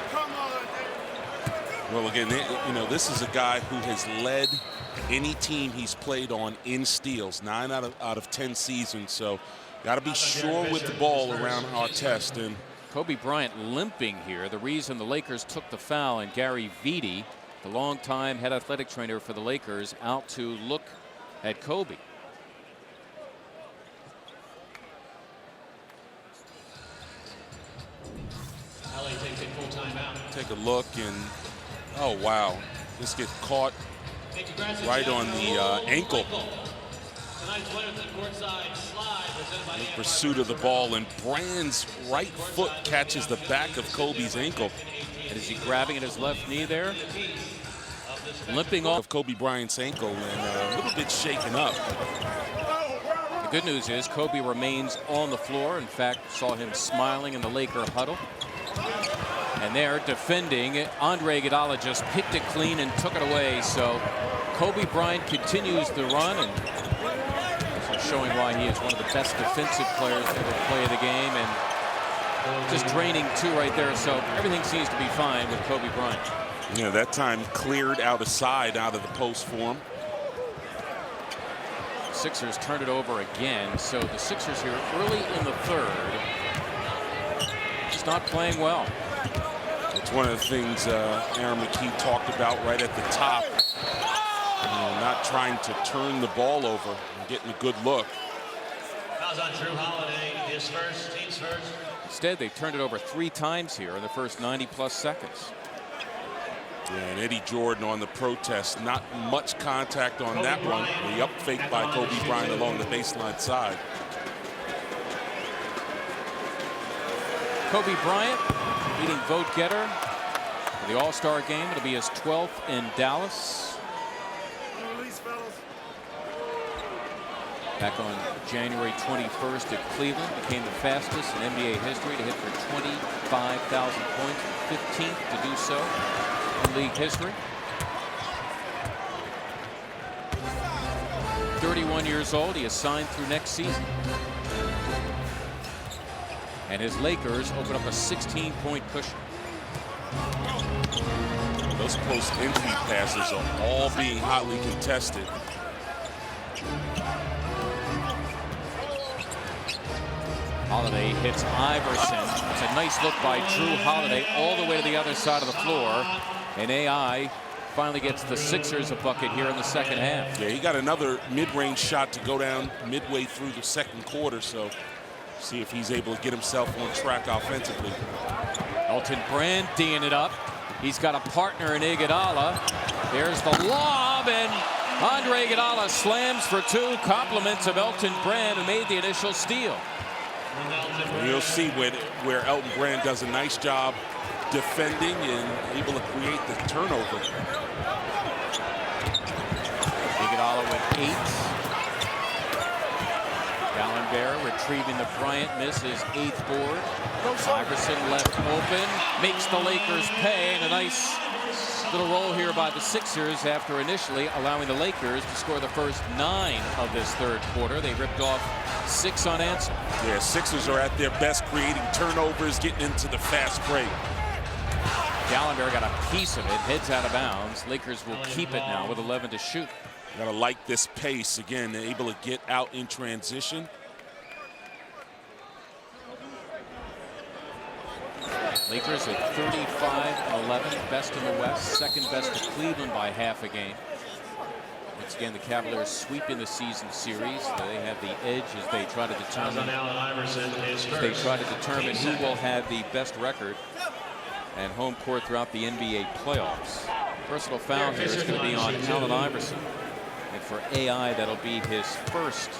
Well, again, you know, this is a guy who has led any team he's played on in steals, 9 out of 10 seasons. So got to be sure with the ball around Artest. And Kobe Bryant limping here. The reason the Lakers took the foul, and Gary Vitti, the longtime head athletic trainer for the Lakers, out to look at Kobe. LA takes a full timeout. take a look, and oh wow, this gets caught right on the ankle. In pursuit of the ball, and Brand's right foot catches the back of Kobe's ankle. And is he grabbing at his left knee there? Limping off Of Kobe Bryant's ankle, and a little bit shaken up. The good news is Kobe remains on the floor. In fact, saw him smiling in the Laker huddle. And there, defending, Andre Iguodala just picked it clean and took it away. So Kobe Bryant continues the run, and Just showing why he is one of the best defensive players to ever play the game, and just draining two right there. So everything seems to be fine with Kobe Bryant. Yeah, that time cleared out a side out of the post for him. Sixers turned it over again. So the Sixers here early in the third, just not playing well. It's one of the things Aaron McKie talked about right at the top. Not trying to turn the ball over and getting a good look. Fouls on Drew Holiday, his first, team's first. Instead, they've turned it over 3 times here in the first 90+ seconds. Yeah, and Eddie Jordan on the protest. Not much contact on that one. The up fake by Kobe Bryant along the baseline side. Kobe Bryant leading vote getter for the All-Star game. It'll be his 12th in Dallas. Back on January 21st at Cleveland, became the fastest in NBA history to hit for 25,000 points, 15th to do so in league history. 31 years old, he is signed through next season. And his Lakers open up a 16-point cushion. Those post entry passes are all being hotly contested. Holiday hits Iverson. It's a nice look by Drew Holiday all the way to the other side of the floor. And AI finally gets the Sixers a bucket here in the second half. Yeah, he got another mid-range shot to go down midway through the second quarter. So see if he's able to get himself on track offensively. Elton Brand D'ing it up. He's got a partner in Iguodala. There's the lob, and Andre Iguodala slams for 2. Compliments of Elton Brand, who made the initial steal. You'll see where Elton Brand does a nice job defending and able to create the turnover. Iguodala with 8. Gallinberg retrieving the Bryant miss, his 8th board. Iverson left open, makes the Lakers pay, and a nice little roll here by the Sixers after initially allowing the Lakers to score the first 9 of this third quarter. They ripped off 6 unanswered. Yeah, Sixers are at their best, creating turnovers, getting into the fast break. Gallinberg got a piece of it, heads out of bounds. Lakers will keep it now with 11 to shoot. Gotta like this pace. Again, they're able to get out in transition. Lakers at 35-11, best in the West, second best to Cleveland by half a game. Once again, the Cavaliers sweeping the season series. They have the edge as they try to determine who will have the best record and home court throughout the NBA playoffs. Personal foul here is going to be on Allen Iverson. And for AI, that'll be his first.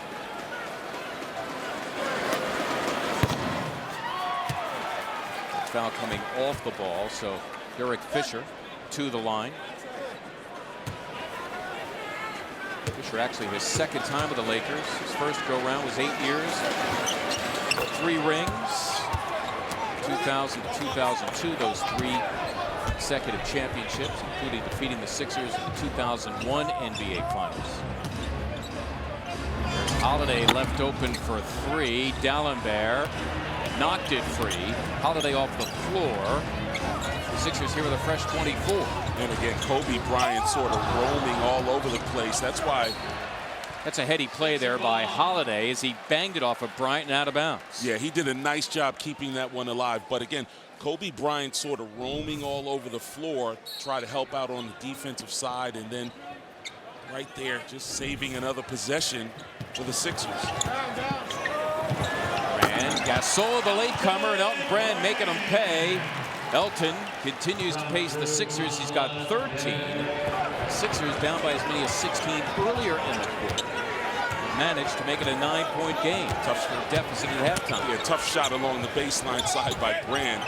Foul coming off the ball, so Derek Fisher to the line. Fisher actually his second time with the Lakers. His first go-round was 8 years, 3 rings, 2000 to 2002, those 3 consecutive championships, including defeating the Sixers in the 2001 NBA Finals. There's Holiday left open for 3. Gallinberg knocked it free. Holiday off the floor. The Sixers here with a fresh 24. And again, Kobe Bryant sort of roaming all over the place. That's why. That's a heady play there by Holiday as he banged it off of Bryant and out of bounds. Yeah, he did a nice job keeping that one alive. But again, Kobe Bryant sort of roaming all over the floor, try to help out on the defensive side, and then right there, just saving another possession for the Sixers. And Gasol, the latecomer, and Elton Brand making them pay. Elton continues to pace the Sixers. He's got 13. Sixers down by as many as 16 earlier in the quarter. Managed to make it a 9-point game. Tough deficit at halftime. Yeah, tough shot along the baseline side by Brand.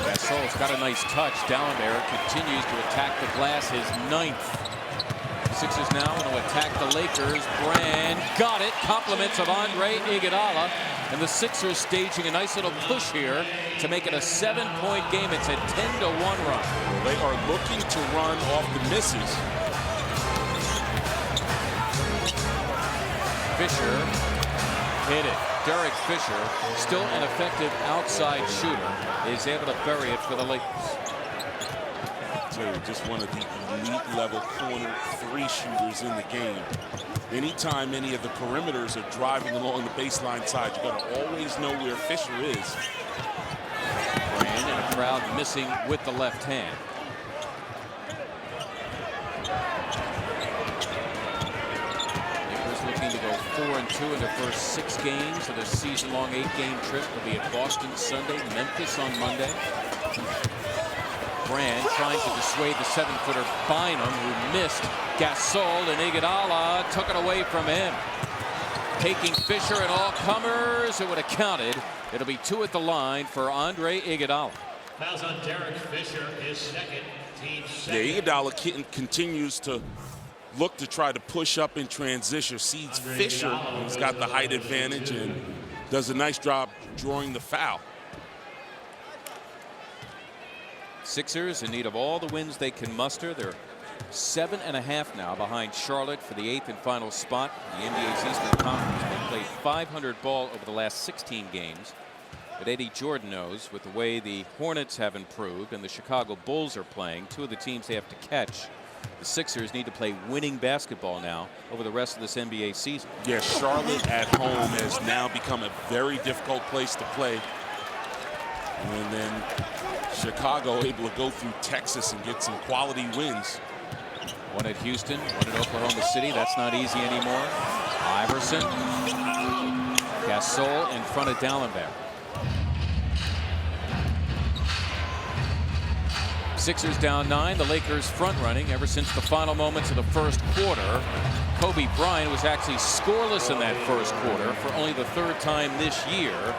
Gasol's got a nice touch. Gallinberg continues to attack the glass, his 9th. Sixers now want to attack the Lakers. Brand got it. Compliments of Andre Iguodala. And the Sixers staging a nice little push here to make it a 7-point game. It's a 10-1 run. They are looking to run off the misses. Fisher hit it. Derek Fisher, still an effective outside shooter, is able to bury it for the Lakers. Just one of the elite level corner three shooters in the game. Anytime any of the perimeters are driving along the baseline side, you got to always know where Fisher is. Brand and a crowd missing with the left hand. Lakers looking to go 4-2 in their first 6 games of their season-long 8-game trip. They'll be at Boston Sunday, Memphis on Monday. Brand trying to dissuade the 7-footer Bynum, who missed. Gasol, and Iguodala took it away from him. Taking Fisher and all comers, it would have counted. It'll be 2 at the line for Andre Iguodala. Fouls on Derek Fisher, his second, team second. Yeah, Iguodala continues to look to try to push up in transition. Seeds Fisher, who's got the height advantage and does a nice job drawing the foul. Sixers in need of all the wins they can muster. They're 7.5 now behind Charlotte for the 8th and final spot in the NBA's Eastern Conference. They've played 500 ball over the last 16 games. But Eddie Jordan knows, with the way the Hornets have improved and the Chicago Bulls are playing, 2 of the teams they have to catch, the Sixers need to play winning basketball now over the rest of this NBA season. Yeah, Charlotte at home has now become a very difficult place to play. And then Chicago able to go through Texas and get some quality wins. One at Houston, one at Oklahoma City. That's not easy anymore. Iverson. Gasol in front of Dallenberg. Sixers down 9. The Lakers front running ever since the final moments of the first quarter. Kobe Bryant was actually scoreless in that first quarter for only the 3rd time this year.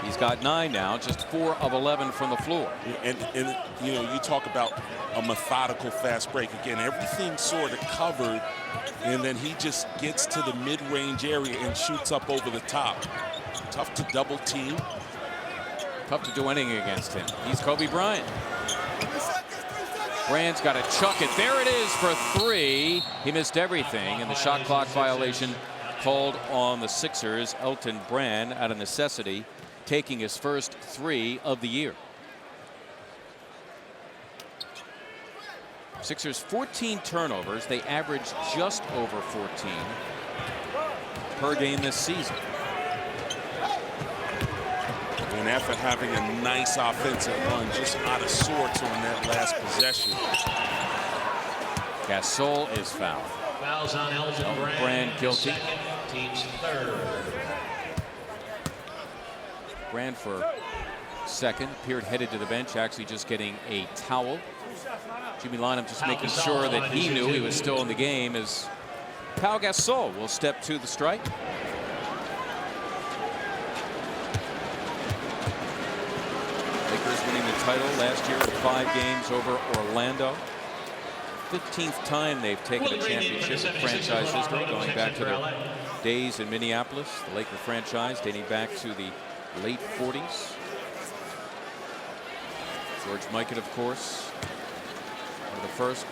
He's got 9 now, just 4 of 11 from the floor. And you know, you talk about a methodical fast break. Again, everything's sort of covered, and then he just gets to the mid-range area and shoots up over the top. Tough to double team. Tough to do anything against him. He's Kobe Bryant. Brand's got to chuck it. There it is for 3. He missed everything, and the shot clock violation called on the Sixers. Elton Brand, out of necessity, taking his first 3 of the year. Sixers 14 turnovers. They average just over 14 per game this season. And after having a nice offensive run, just out of sorts on that last possession. Gasol is fouled. Fouls on Elton Brand guilty. Second, team's 3rd. Brand for 2nd, appeared headed to the bench, actually just getting a towel. Jimmy Lynam just making sure that he knew he was still in the game as Pau Gasol will step to the strike. Lakers winning the title last year in 5 games over Orlando. 15th time they've taken a championship in franchise history, going back to their days in Minneapolis. The Laker franchise dating back to the late 40s. George Mikan, of course, one of the first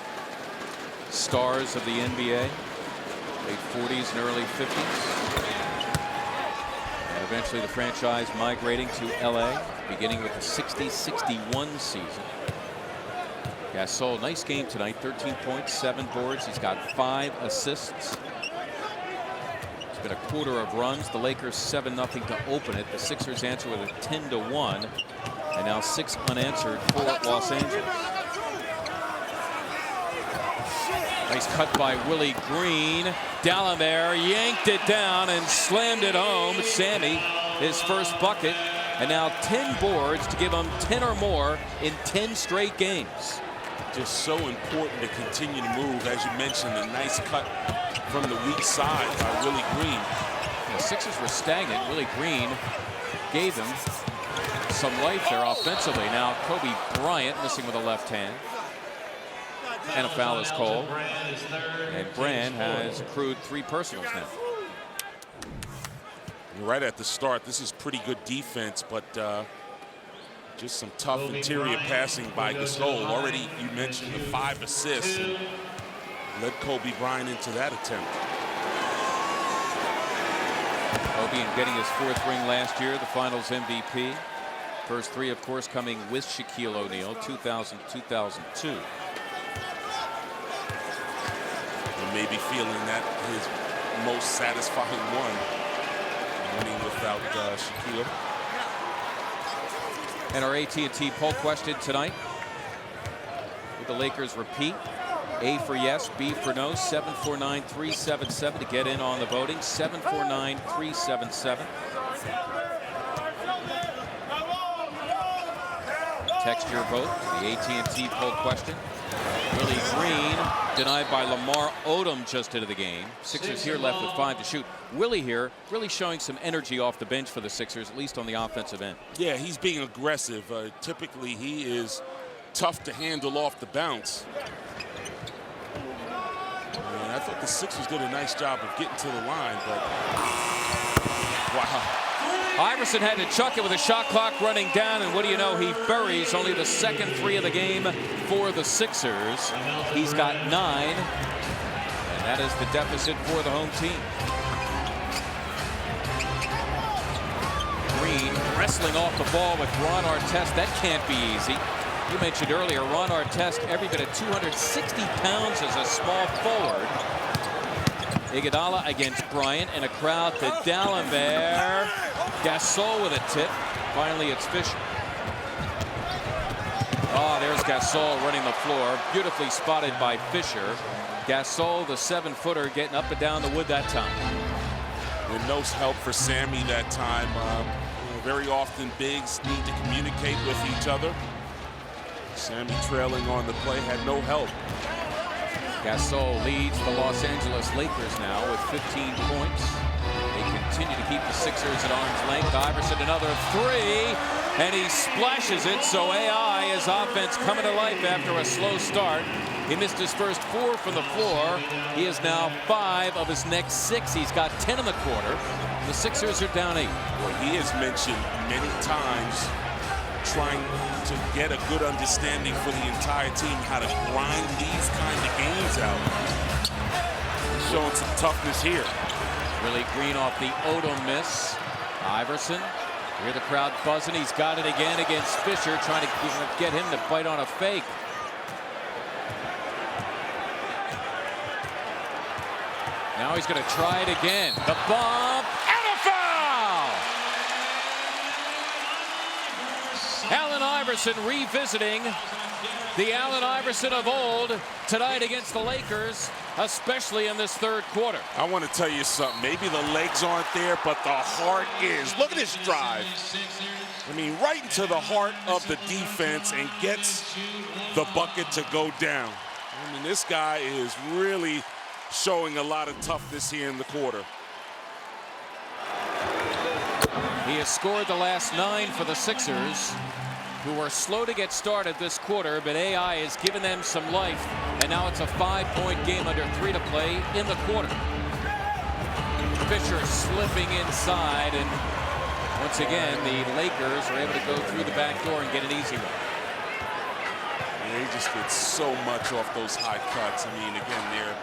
stars of the NBA, late 40s and early 50s. And eventually the franchise migrating to LA, beginning with the 60-61 season. Gasol, nice game tonight, 13 points, 7 boards. He's got 5 assists. It's been a quarter of runs. The Lakers 7-0 to open it. The Sixers answer with a 10-1. And now 6 unanswered for Los Angeles. Nice cut by Willie Green. Dallenberg yanked it down and slammed it home. Sammy, his first bucket. And now 10 boards to give him 10 or more in 10 straight games. Just so important to continue to move. As you mentioned, a nice cut from the weak side by Willie Green. The Sixers were stagnant. Willie Green gave them some life there offensively. Now Kobe Bryant missing with a left hand. And a foul is called. And Brand has accrued 3 personals now. Right at the start, this is pretty good defense, but just some tough interior passing by Gasol. Already, you mentioned the 5 assists. And led Kobe Bryant into that attempt. Kobe and getting his 4th ring last year, the Finals MVP. First 3, of course, coming with Shaquille O'Neal, 2000, 2002. And maybe feeling that his most satisfying one, winning without Shaquille. And our AT&T poll question tonight: would the Lakers repeat? A for yes, B for no. 749-377 to get in on the voting. 749-377. Text your vote to the AT&T poll question. Willie Green denied by Lamar Odom just into the game. Sixers here left with 5 to shoot. Willie here really showing some energy off the bench for the Sixers, at least on the offensive end. Yeah, he's being aggressive. Typically, he is tough to handle off the bounce. And I thought the Sixers did a nice job of getting to the line, but wow. Iverson had to chuck it with a shot clock running down, and what do you know, he buries only the second 3 of the game for the Sixers. He's got 9, and that is the deficit for the home team. Green wrestling off the ball with Ron Artest. That can't be easy. You mentioned earlier, Ron Artest, every bit of 260 pounds as a small forward. Iguodala against Bryant, and a crowd to D'Alembert. Gasol with a tip. Finally, it's Fisher. Oh, there's Gasol running the floor. Beautifully spotted by Fisher. Gasol, the 7-footer, getting up and down the wood that time. With no help for Sammy that time. Very often, bigs need to communicate with each other. Sammy trailing on the play, had no help. Gasol leads the Los Angeles Lakers now with 15 points. They continue to keep the Sixers at arm's length. Iverson another 3, and he splashes it. So AI, his offense coming to life after a slow start. He missed his first 4 from the floor. He is now 5 of his next 6. He's got 10 in the quarter. The Sixers are down 8. Well, he has mentioned many times trying to get a good understanding for the entire team how to grind these kind of games out. Showing some toughness here. Willie Green off the Odom miss. Iverson, hear the crowd buzzing. He's got it again against Fisher, trying to get him to bite on a fake. Now he's going to try it again. The bump and a foul! Allen Iverson revisiting the Allen Iverson of old tonight against the Lakers, especially in this 3rd quarter. I want to tell you something. Maybe the legs aren't there, but the heart is. Look at this drive. I mean, right into the heart of the defense and gets the bucket to go down. I mean, this guy is really showing a lot of toughness here in the quarter. He has scored the last 9 for the Sixers, who are slow to get started this quarter, but AI has given them some life, and now it's a 5-point game under 3 to play in the quarter. Fisher slipping inside, and once again, the Lakers are able to go through the back door and get an easy one. Yeah, he just gets so much off those high cuts. I mean, again, they're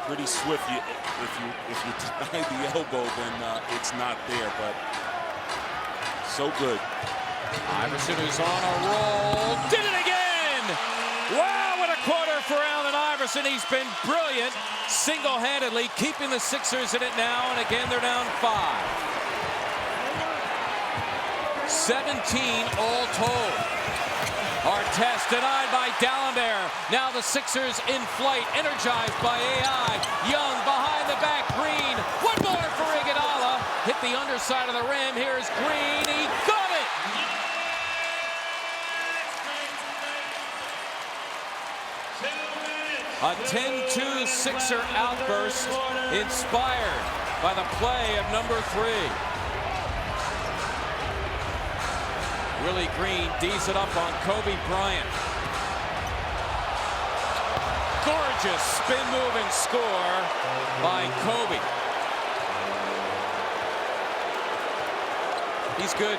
pretty swift. If you deny the elbow, then it's not there, but so good. Iverson, who's on a roll, did it again! Wow, what a quarter for Allen Iverson. He's been brilliant, single-handedly keeping the Sixers in it now, and again, they're down 5. 17 all told. Artest denied by D'Alembert. Now the Sixers in flight, energized by AI. Young behind the back, Green. One more for Iguodala. Hit the underside of the rim. Here's Green. He got it! A 10-2 Sixer outburst inspired by the play of number 3. Willie Green D's it up on Kobe Bryant. Gorgeous spin move and score by Kobe. He's good.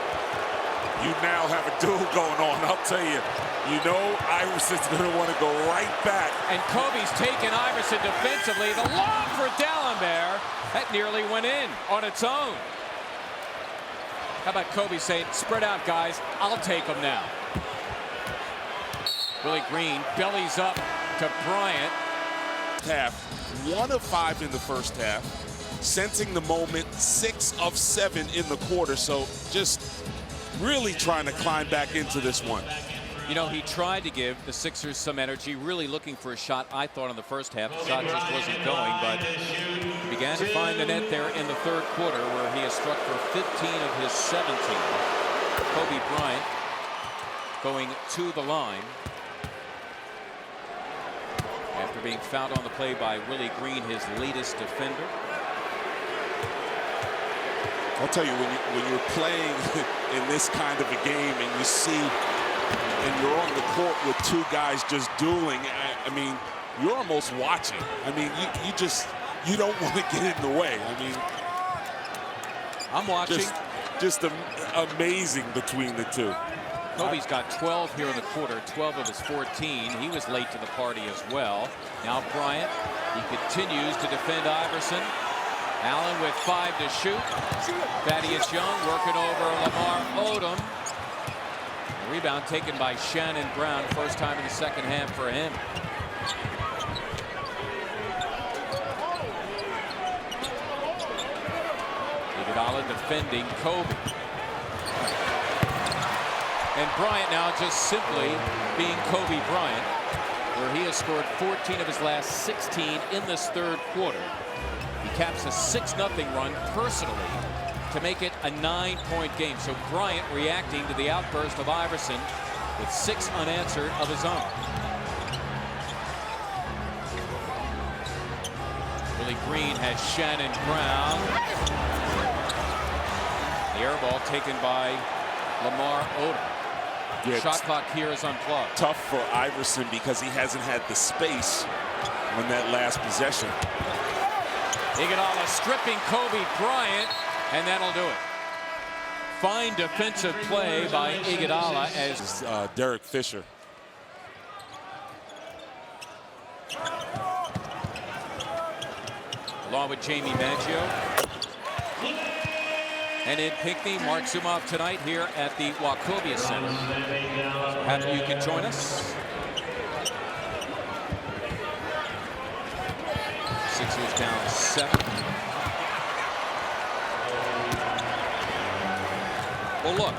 You now have a duel going on. I'll tell you. You know Iverson's going to want to go right back. And Kobe's taken Iverson defensively. The lob for D'Alembert. That nearly went in on its own. How about Kobe saying, spread out, guys. I'll take them now. Willie Green bellies up to Bryant. Half, 1 of 5 in the first half. Sensing the moment, 6 of 7 in the quarter. So just really trying to climb back into this one. You know, he tried to give the Sixers some energy, really looking for a shot, I thought, in the first half. The shot just wasn't going, but he began to find the net there in the third quarter, where he has struck for 15 of his 17. Kobe Bryant going to the line after being fouled on the play by Willie Green, his latest defender. I'll tell you, when you're playing in this kind of a game and you see and you're on the court with 2 guys just dueling, I mean, you're almost watching. I mean, you don't want to get in the way. I mean, I'm watching. Just amazing between the 2. Kobe's got 12 here in the quarter, 12 of his 14. He was late to the party as well. Now Bryant, he continues to defend Iverson. Allen with 5 to shoot. Thaddeus Young working over Lamar Odom. Rebound taken by Shannon Brown. First time in the second half for him. Iguodala defending Kobe. And Bryant now just simply being Kobe Bryant, where he has scored 14 of his last 16 in this third quarter. He caps a 6-0 run personally to make it a 9-point game. So Bryant reacting to the outburst of Iverson with 6 unanswered of his own. Willie Green has Shannon Brown. The air ball taken by Lamar Odom. Yeah, shot clock here is unplugged. Tough for Iverson because he hasn't had the space on that last possession. Iguodala stripping Kobe Bryant, and that'll do it. Fine defensive play by Iguodala as Derek Fisher. Along with Jamie Maggio. And in Pinckney, Mark Zumoff tonight here at the Wachovia Center. So happy you can join us. Sixers down 7. Well, look,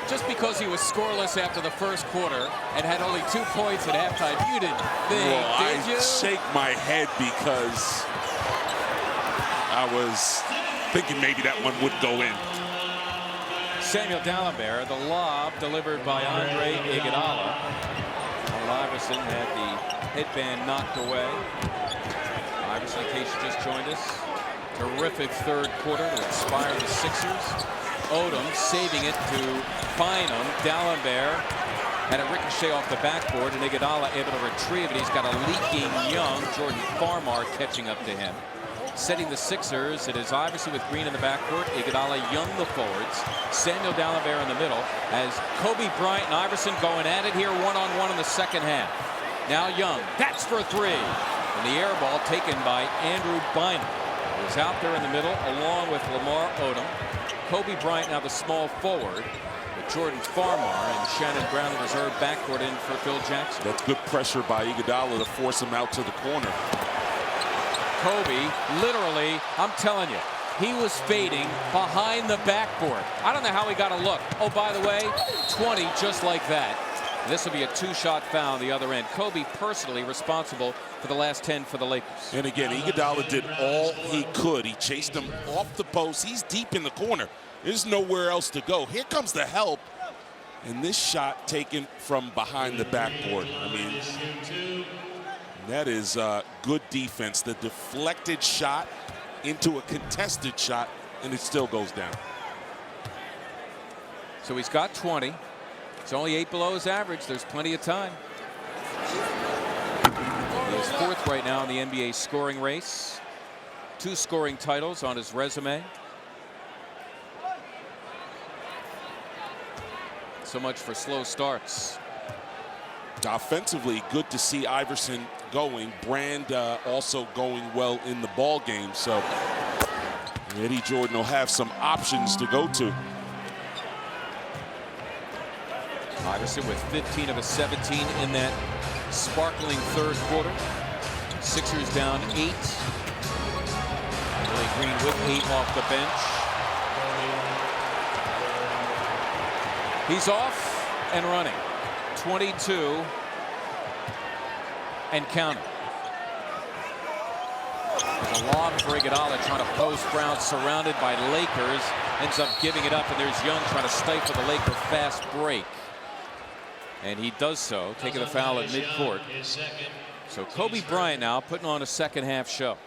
just because he was scoreless after the first quarter and had only 2 points at halftime, you didn't think, did you? I shake my head because I was thinking maybe that one would go in. Samuel D'Alembert, the lob delivered by Andre Iguodala. Iverson had the headband knocked away. Iverson, in case you just joined us, terrific third quarter to inspire the Sixers. Odom saving it to Bynum. D'Alembert had a ricochet off the backboard, and Iguodala able to retrieve it. He's got a leaking Young. Jordan Farmar catching up to him. Setting the Sixers, it is Iverson with Green in the backcourt, Iguodala, Young the forwards, Samuel D'Alembert in the middle, as Kobe Bryant and Iverson going at it here one-on-one in the second half. Now Young, that's for 3. And the air ball taken by Andrew Bynum. He's out there in the middle along with Lamar Odom. Kobe Bryant now the small forward, with Jordan Farmar and Shannon Brown, the reserve backcourt in for Phil Jackson. That's good pressure by Iguodala to force him out to the corner. Kobe, literally, I'm telling you, he was fading behind the backboard. I don't know how he got a look. Oh, by the way, 20 just like that. This will be a 2-shot foul on the other end. Kobe personally responsible for the last 10 for the Lakers. And again, Iguodala did all he could. He chased him off the post. He's deep in the corner. There's nowhere else to go. Here comes the help. And this shot taken from behind the backboard. I mean, that is good defense. The deflected shot into a contested shot, and it still goes down. So he's got 20. It's only 8 below his average. There's plenty of time. He's 4th right now in the NBA scoring race. 2 scoring titles on his resume. So much for slow starts. Offensively, good to see Iverson going. Brand also going well in the ball game. So Eddie Jordan will have some options to go to. Iverson with 15 of his 17 in that sparkling third quarter. Sixers down 8. Willie Green with 8 off the bench. He's off and running. 22 and counting. There's a lob for Iguodala trying to post Brown, surrounded by Lakers. Ends up giving it up, and there's Young trying to stifle the Laker fast break. And he does so, taking a foul at midcourt. So Kobe Bryant now putting on a second half show.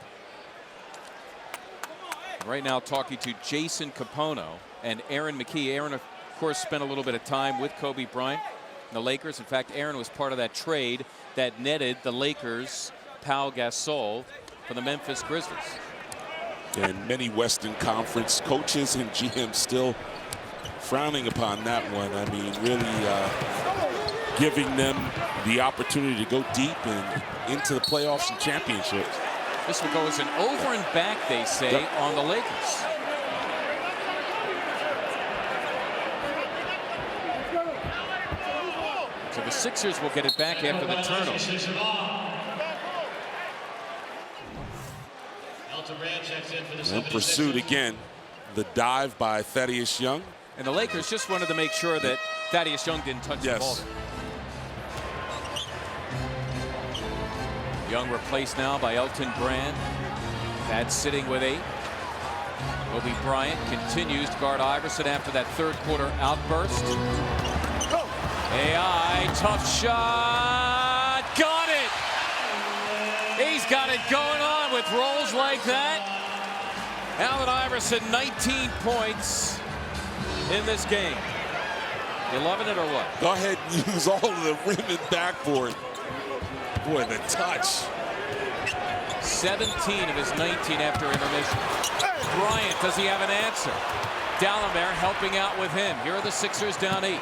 Right now talking to Jason Capono and Aaron McKie. Aaron, of course, spent a little bit of time with Kobe Bryant and the Lakers. In fact, Aaron was part of that trade that netted the Lakers Pau Gasol for the Memphis Grizzlies. And many Western Conference coaches and GMs still frowning upon that one. I mean, really giving them the opportunity to go deep and into the playoffs and championships. This will go as an over and back, they say, Yep. on the Lakers. So the Sixers will get it back after the turnover. And pursued again. The dive by Thaddeus Young. And the Lakers just wanted to make sure that Thaddeus Young didn't touch the ball. Young replaced now by Elton Brand. That's sitting with 8. Kobe Bryant continues to guard Iverson after that third quarter outburst. AI, tough shot. Got it. He's got it going on with rolls like that. Allen Iverson, 19 points in this game. You loving it or what? Go ahead and use all of the rim and backboard. Boy, the touch. 17 of his 19 after intermission. Bryant, does he have an answer? Dalembert helping out with him. Here are the Sixers down 8.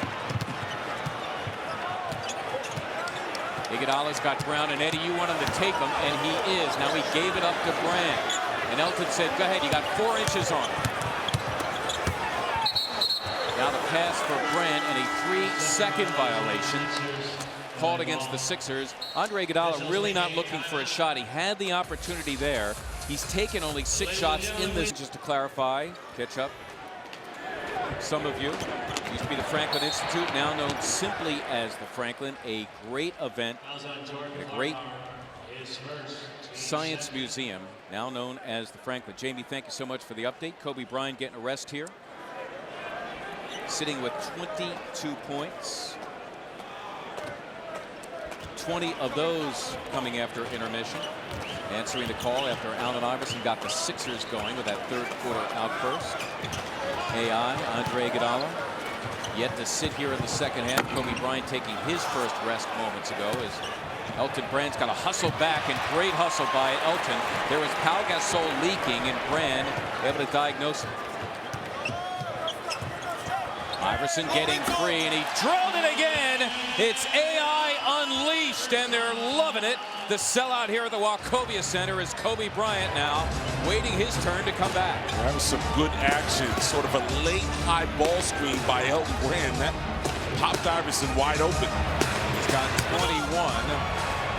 Iguodala's got Brown and Eddie. You want him to take him, and he is. Now he gave it up to Brand. And Elton said, go ahead, you got 4 inches on it. Now the pass for Brand and a 3-second violation called against the Sixers. Andre Iguodala really not looking for a shot. He had the opportunity there. He's taken only 6 shots in this. Just to clarify, catch up. Some of you, used to be the Franklin Institute, now known simply as the Franklin, a great event, a great science museum, now known as the Franklin. Jamie, thank you so much for the update. Kobe Bryant getting a rest here, sitting with 22 points. 20 of those coming after intermission. Answering the call after Allen Iverson got the Sixers going with that third quarter outburst. AI, Andre Iguodala, yet to sit here in the second half. Kobe Bryant taking his first rest moments ago as Elton Brand's got to hustle back, and great hustle by Elton. There was Pau Gasol leaking, and Brand able to diagnose it. Iverson getting free, and he drilled it again. It's AI unleashed, and they're loving it. The sellout here at the Wachovia Center is Kobe Bryant now waiting his turn to come back. That was some good action. Sort of a late high ball screen by Elton Brand. That popped Iverson wide open. He's got 21.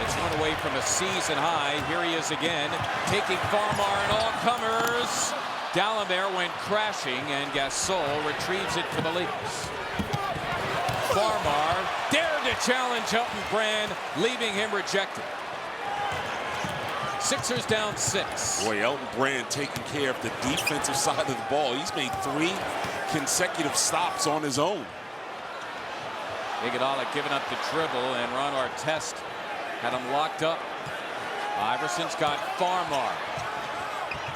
It's one away from a season high. Here he is again, taking Farmar and all comers. Dalembert went crashing, and Gasol retrieves it for the Lakers. Farmar dared to challenge Elton Brand, leaving him rejected. Sixers down 6. Boy, Elton Brand taking care of the defensive side of the ball. He's made 3 consecutive stops on his own. Iguodala giving up the dribble, and Ron Artest had him locked up. Iverson's got Farmar.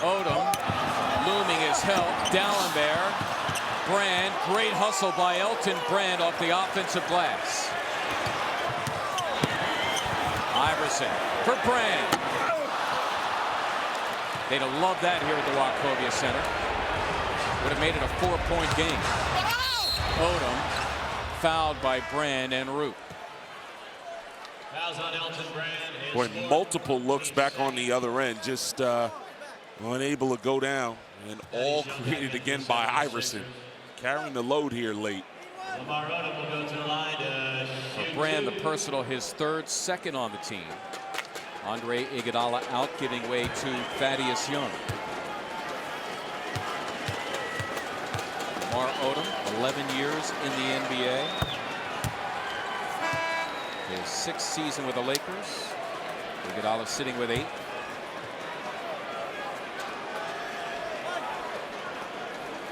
Odom looming his help. Dalembert. Brand. Great hustle by Elton Brand off the offensive glass. Iverson for Brand. They'd have loved that here at the Wachovia Center. Would have made it a 4-point game. Odom fouled by Brand and Root. Fouls on Elton Brand. His Boy, fourth. multiple looks back on the other end, just unable to go down, and all created again by Iverson, carrying the load here late. Lamar Odom will go to the line to For shoot Brand, the two. personal, his third, second on the team. Andre Iguodala out, giving way to Thaddeus Young. Lamar Odom, 11 years in the NBA. His 6th season with the Lakers. Iguodala sitting with 8.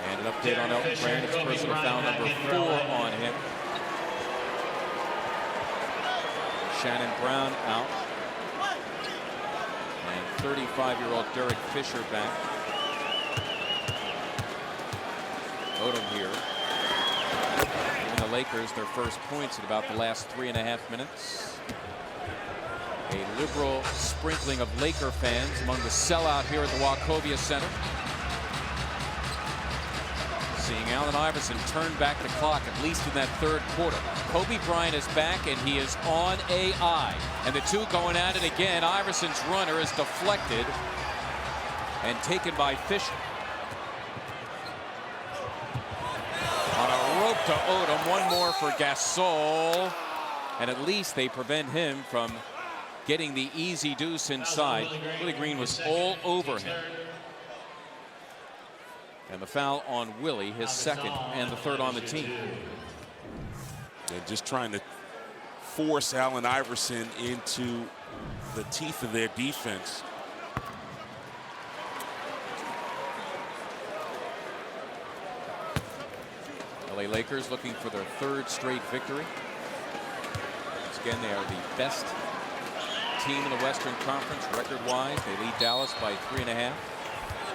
And an update on Elton Brand. It's personal foul number 4 on him. Shannon Brown out. And 35-year-old Derek Fisher back. Odom here. Giving the Lakers their first points in about the last 3.5 minutes. A liberal sprinkling of Laker fans among the sellout here at the Wachovia Center. Seeing Allen Iverson turn back the clock, at least in that third quarter. Kobe Bryant is back, and he is on AI. And the two going at it again. Iverson's runner is deflected and taken by Fisher. On a rope to Odom, one more for Gasol. And at least they prevent him from getting the easy deuce inside. Willie Green was all over him. And the foul on Willie, his second and the third on the team. And just trying to force Allen Iverson into the teeth of their defense. LA Lakers looking for their 3rd straight victory. Once again, they are the best team in the Western Conference record-wise. They lead Dallas by 3.5.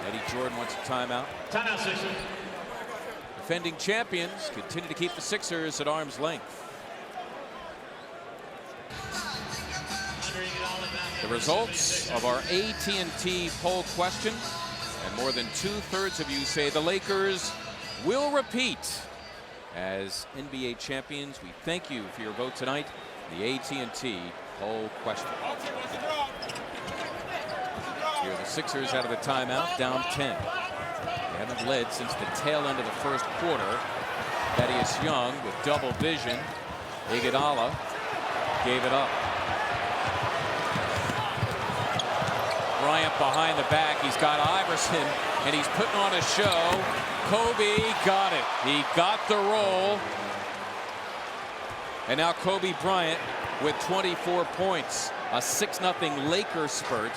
Eddie Jordan wants a timeout. Timeout, Sixers. Defending champions continue to keep the Sixers at arm's length. The results of our AT&T poll question, and more than 2/3 of you say the Lakers will repeat as NBA champions. We thank you for your vote tonight. The AT&T poll question. Here are the Sixers out of the timeout, down 10. They haven't led since the tail end of the first quarter. Thaddeus Young with double vision. Iguodala gave it up. Bryant behind the back. He's got Iverson, and he's putting on a show. Kobe got it. He got the roll. And now Kobe Bryant with 24 points. A 6-0 Lakers spurt.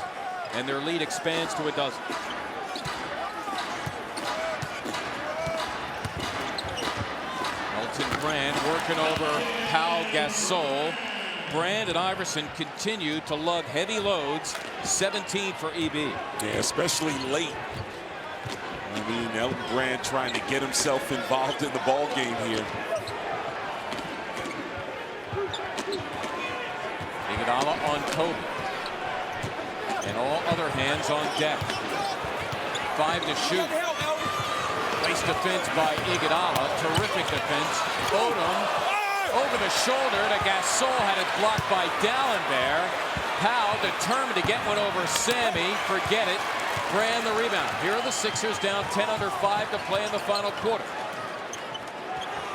And their lead expands to a dozen. Elton Brand working over Pau Gasol. Brand and Iverson continue to lug heavy loads. 17 for EB. Yeah, especially late. I mean, Elton Brand trying to get himself involved in the ball game here. Iguodala on Kobe. And all other hands on deck. 5 to shoot. Nice defense by Iguodala. Terrific defense. Odom over the shoulder to Gasol. Had it blocked by Dallenberg. Powell determined to get one over Sammy. Forget it. Brand the rebound. Here are the Sixers down 10 under 5 to play in the final quarter.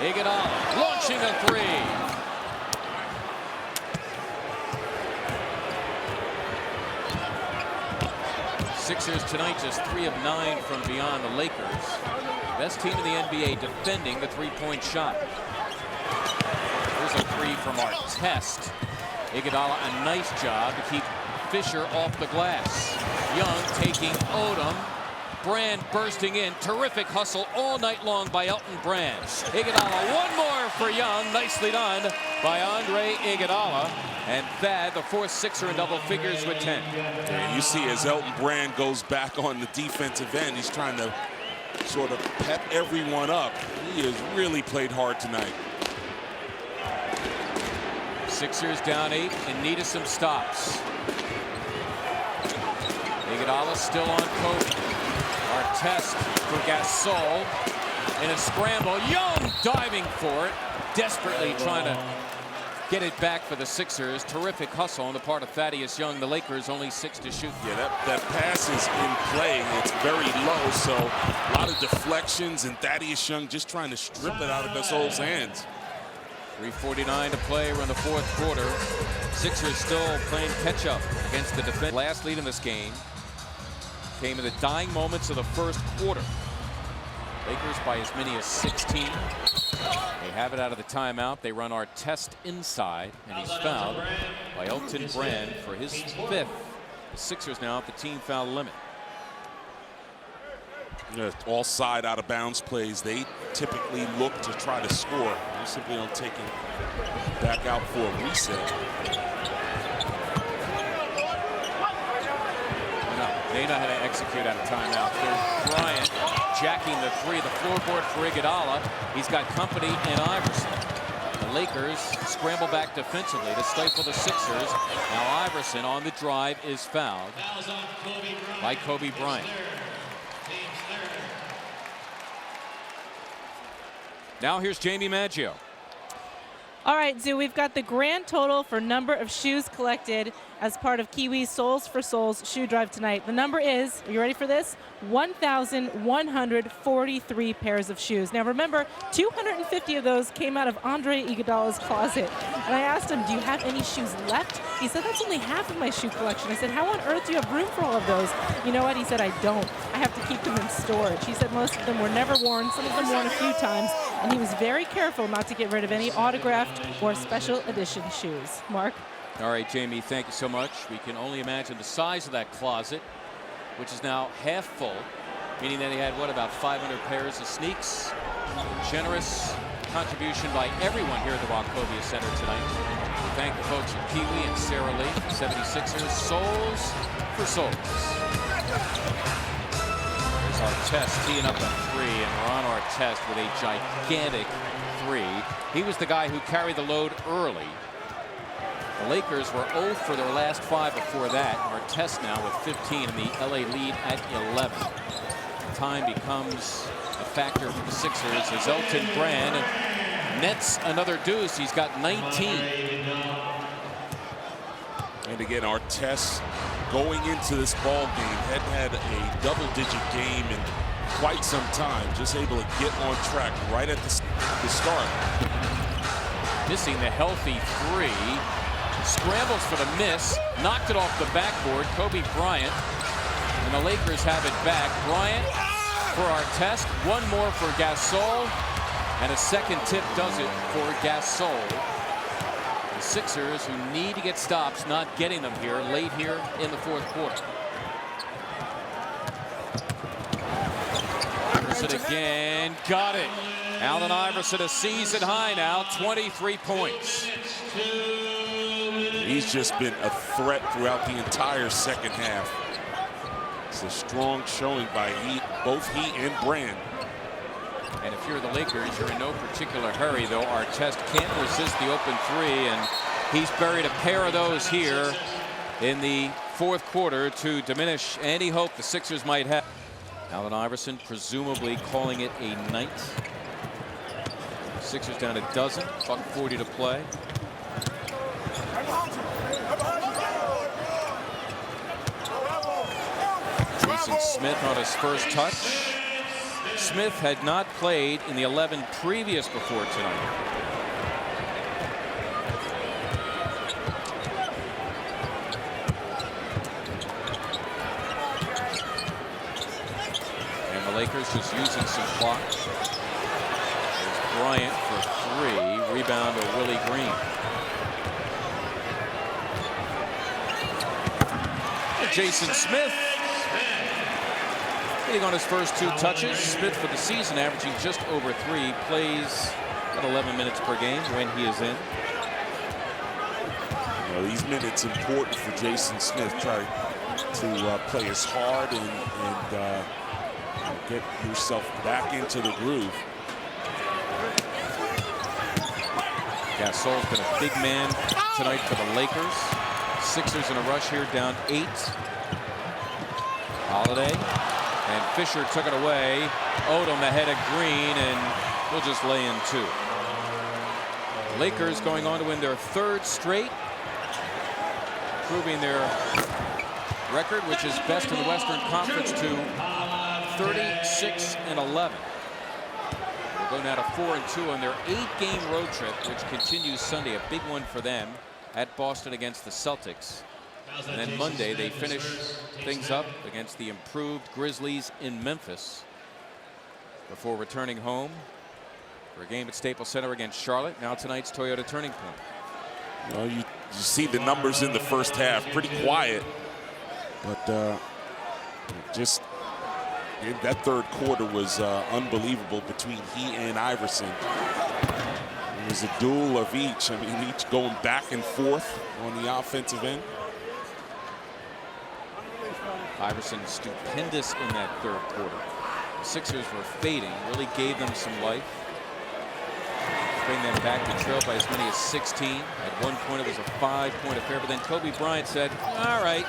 Iguodala launching a 3. Sixers tonight just 3 of 9 from beyond the Lakers. Best team in the NBA defending the 3-point shot. Here's a 3 from Artest. Iguodala a nice job to keep Fisher off the glass. Young taking Odom. Brand bursting in. Terrific hustle all night long by Elton Brand. Iguodala, one more for Young. Nicely done by Andre Iguodala. And Thad, the fourth Sixer in double figures with 10. And you see as Elton Brand goes back on the defensive end, he's trying to sort of pep everyone up. He has really played hard tonight. Sixers down 8 in need of some stops. Iguodala still on Kobe. Artest for Gasol. in a scramble. Young diving for it, desperately trying to get it back for the Sixers. Terrific hustle on the part of Thaddeus Young. The Lakers only 6 to shoot. Yeah, that pass is in play. It's very low, so a lot of deflections, and Thaddeus Young just trying to strip it out of Gasol's hands. 3:49 to play. We're in the fourth quarter. Sixers still playing catch-up against the defense. Last lead in this game came in the dying moments of the first quarter. Lakers by as many as 16. They have it out of the timeout. They run Artest inside, and he's fouled by Elton Brand for his 5th. The Sixers now at the team foul limit. All side out of bounds plays, they typically look to try to score. They simply don't take it back out for a reset. No, they know how to execute out of timeout. There's Bryant jacking the 3, the floorboard for Iguodala. He's got company in Iverson. The Lakers scramble back defensively to stifle the Sixers. Now Iverson on the drive is fouled by Kobe Bryant. Now here's Jamie Maggio. All right, Zoo, we've got the grand total for number of shoes collected as part of Kiwi's Souls for Souls shoe drive tonight. The number is, are you ready for this? 1,143 pairs of shoes. Now remember, 250 of those came out of Andre Iguodala's closet. And I asked him, do you have any shoes left? He said, that's only half of my shoe collection. I said, how on earth do you have room for all of those? You know what? He said, I don't. I have to keep them in storage. He said most of them were never worn, some of them worn a few times, and he was very careful not to get rid of any autographed or special edition shoes. Mark? All right, Jamie, thank you so much. We can only imagine the size of that closet, which is now half full, meaning that he had, what, about 500 pairs of sneaks. Generous contribution by everyone here at the Wachovia Center tonight. We thank the folks at Kiwi and Sarah Lee, 76ers, Souls for Souls. There's Artest teeing up a 3, and Ron Artest with a gigantic 3. He was the guy who carried the load early. The Lakers were 0 for their last 5 before that. Artest now with 15 and the LA lead at 11. Time becomes a factor for the Sixers as Elton Brand nets another deuce. He's got 19. And again, Artest going into this ball game hadn't had a double-digit game in quite some time. Just able to get on track right at the start. Missing the healthy 3. Scrambles for the miss. Knocked it off the backboard. Kobe Bryant. And the Lakers have it back. Bryant for Artest. One more for Gasol. And a second tip does it for Gasol. The Sixers, who need to get stops, not getting them here late here in the fourth quarter. Iverson again. Got it. Allen Iverson, a season high now. 23 points. He's just been a threat throughout the entire second half. It's a strong showing by both he and Brand. And if you're the Lakers, you're in no particular hurry, though. Artest can't resist the open 3, and he's buried a pair of those here in the fourth quarter to diminish any hope the Sixers might have. Allen Iverson presumably calling it a night. Sixers down a dozen, $1:40 to play. Jason Smith on his first touch. Smith had not played in the 11 previous before tonight. And the Lakers just using some clock. There's Bryant for 3. Rebound to Willie Green. And Jason Smith hitting on his first 2 touches. Smith for the season averaging just over 3. Plays at 11 minutes per game when he is in. You know, these minutes important for Jason Smith. Try to play as hard and get yourself back into the groove. Gasol's been a big man tonight for the Lakers. Sixers in a rush here, down 8. Holiday. And Fisher took it away. Odom ahead of Green, and we'll just lay in 2. Lakers going on to win their 3rd straight, improving their record, which is best in the Western Conference, to 36-11. They'll go now to 4-2 on their 8-game road trip, which continues Sunday. A big one for them at Boston against the Celtics. And then Monday they finish things up against the improved Grizzlies in Memphis before returning home for a game at Staples Center against Charlotte. Now tonight's Toyota Turning Point. Well, you see the numbers in the first half, pretty quiet, but just that third quarter was unbelievable between he and Iverson. It was a duel of each. I mean, each going back and forth on the offensive end. Iverson stupendous in that third quarter. The Sixers were fading, really gave them some life. Bring them back to trail by as many as 16. At one point it was a 5-point affair, but then Kobe Bryant said, all right,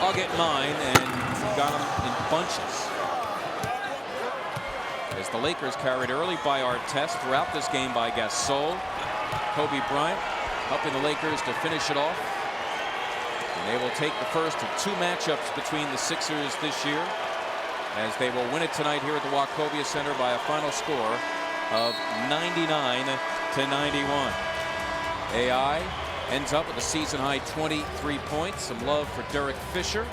I'll get mine, and got them in bunches. As the Lakers carried early by Artest, throughout this game by Gasol. Kobe Bryant helping the Lakers to finish it off. And they will take the first of 2 matchups between the Sixers this year, as they will win it tonight here at the Wachovia Center by a final score of 99-91. AI ends up with a season-high 23 points. Some love for Derek Fisher.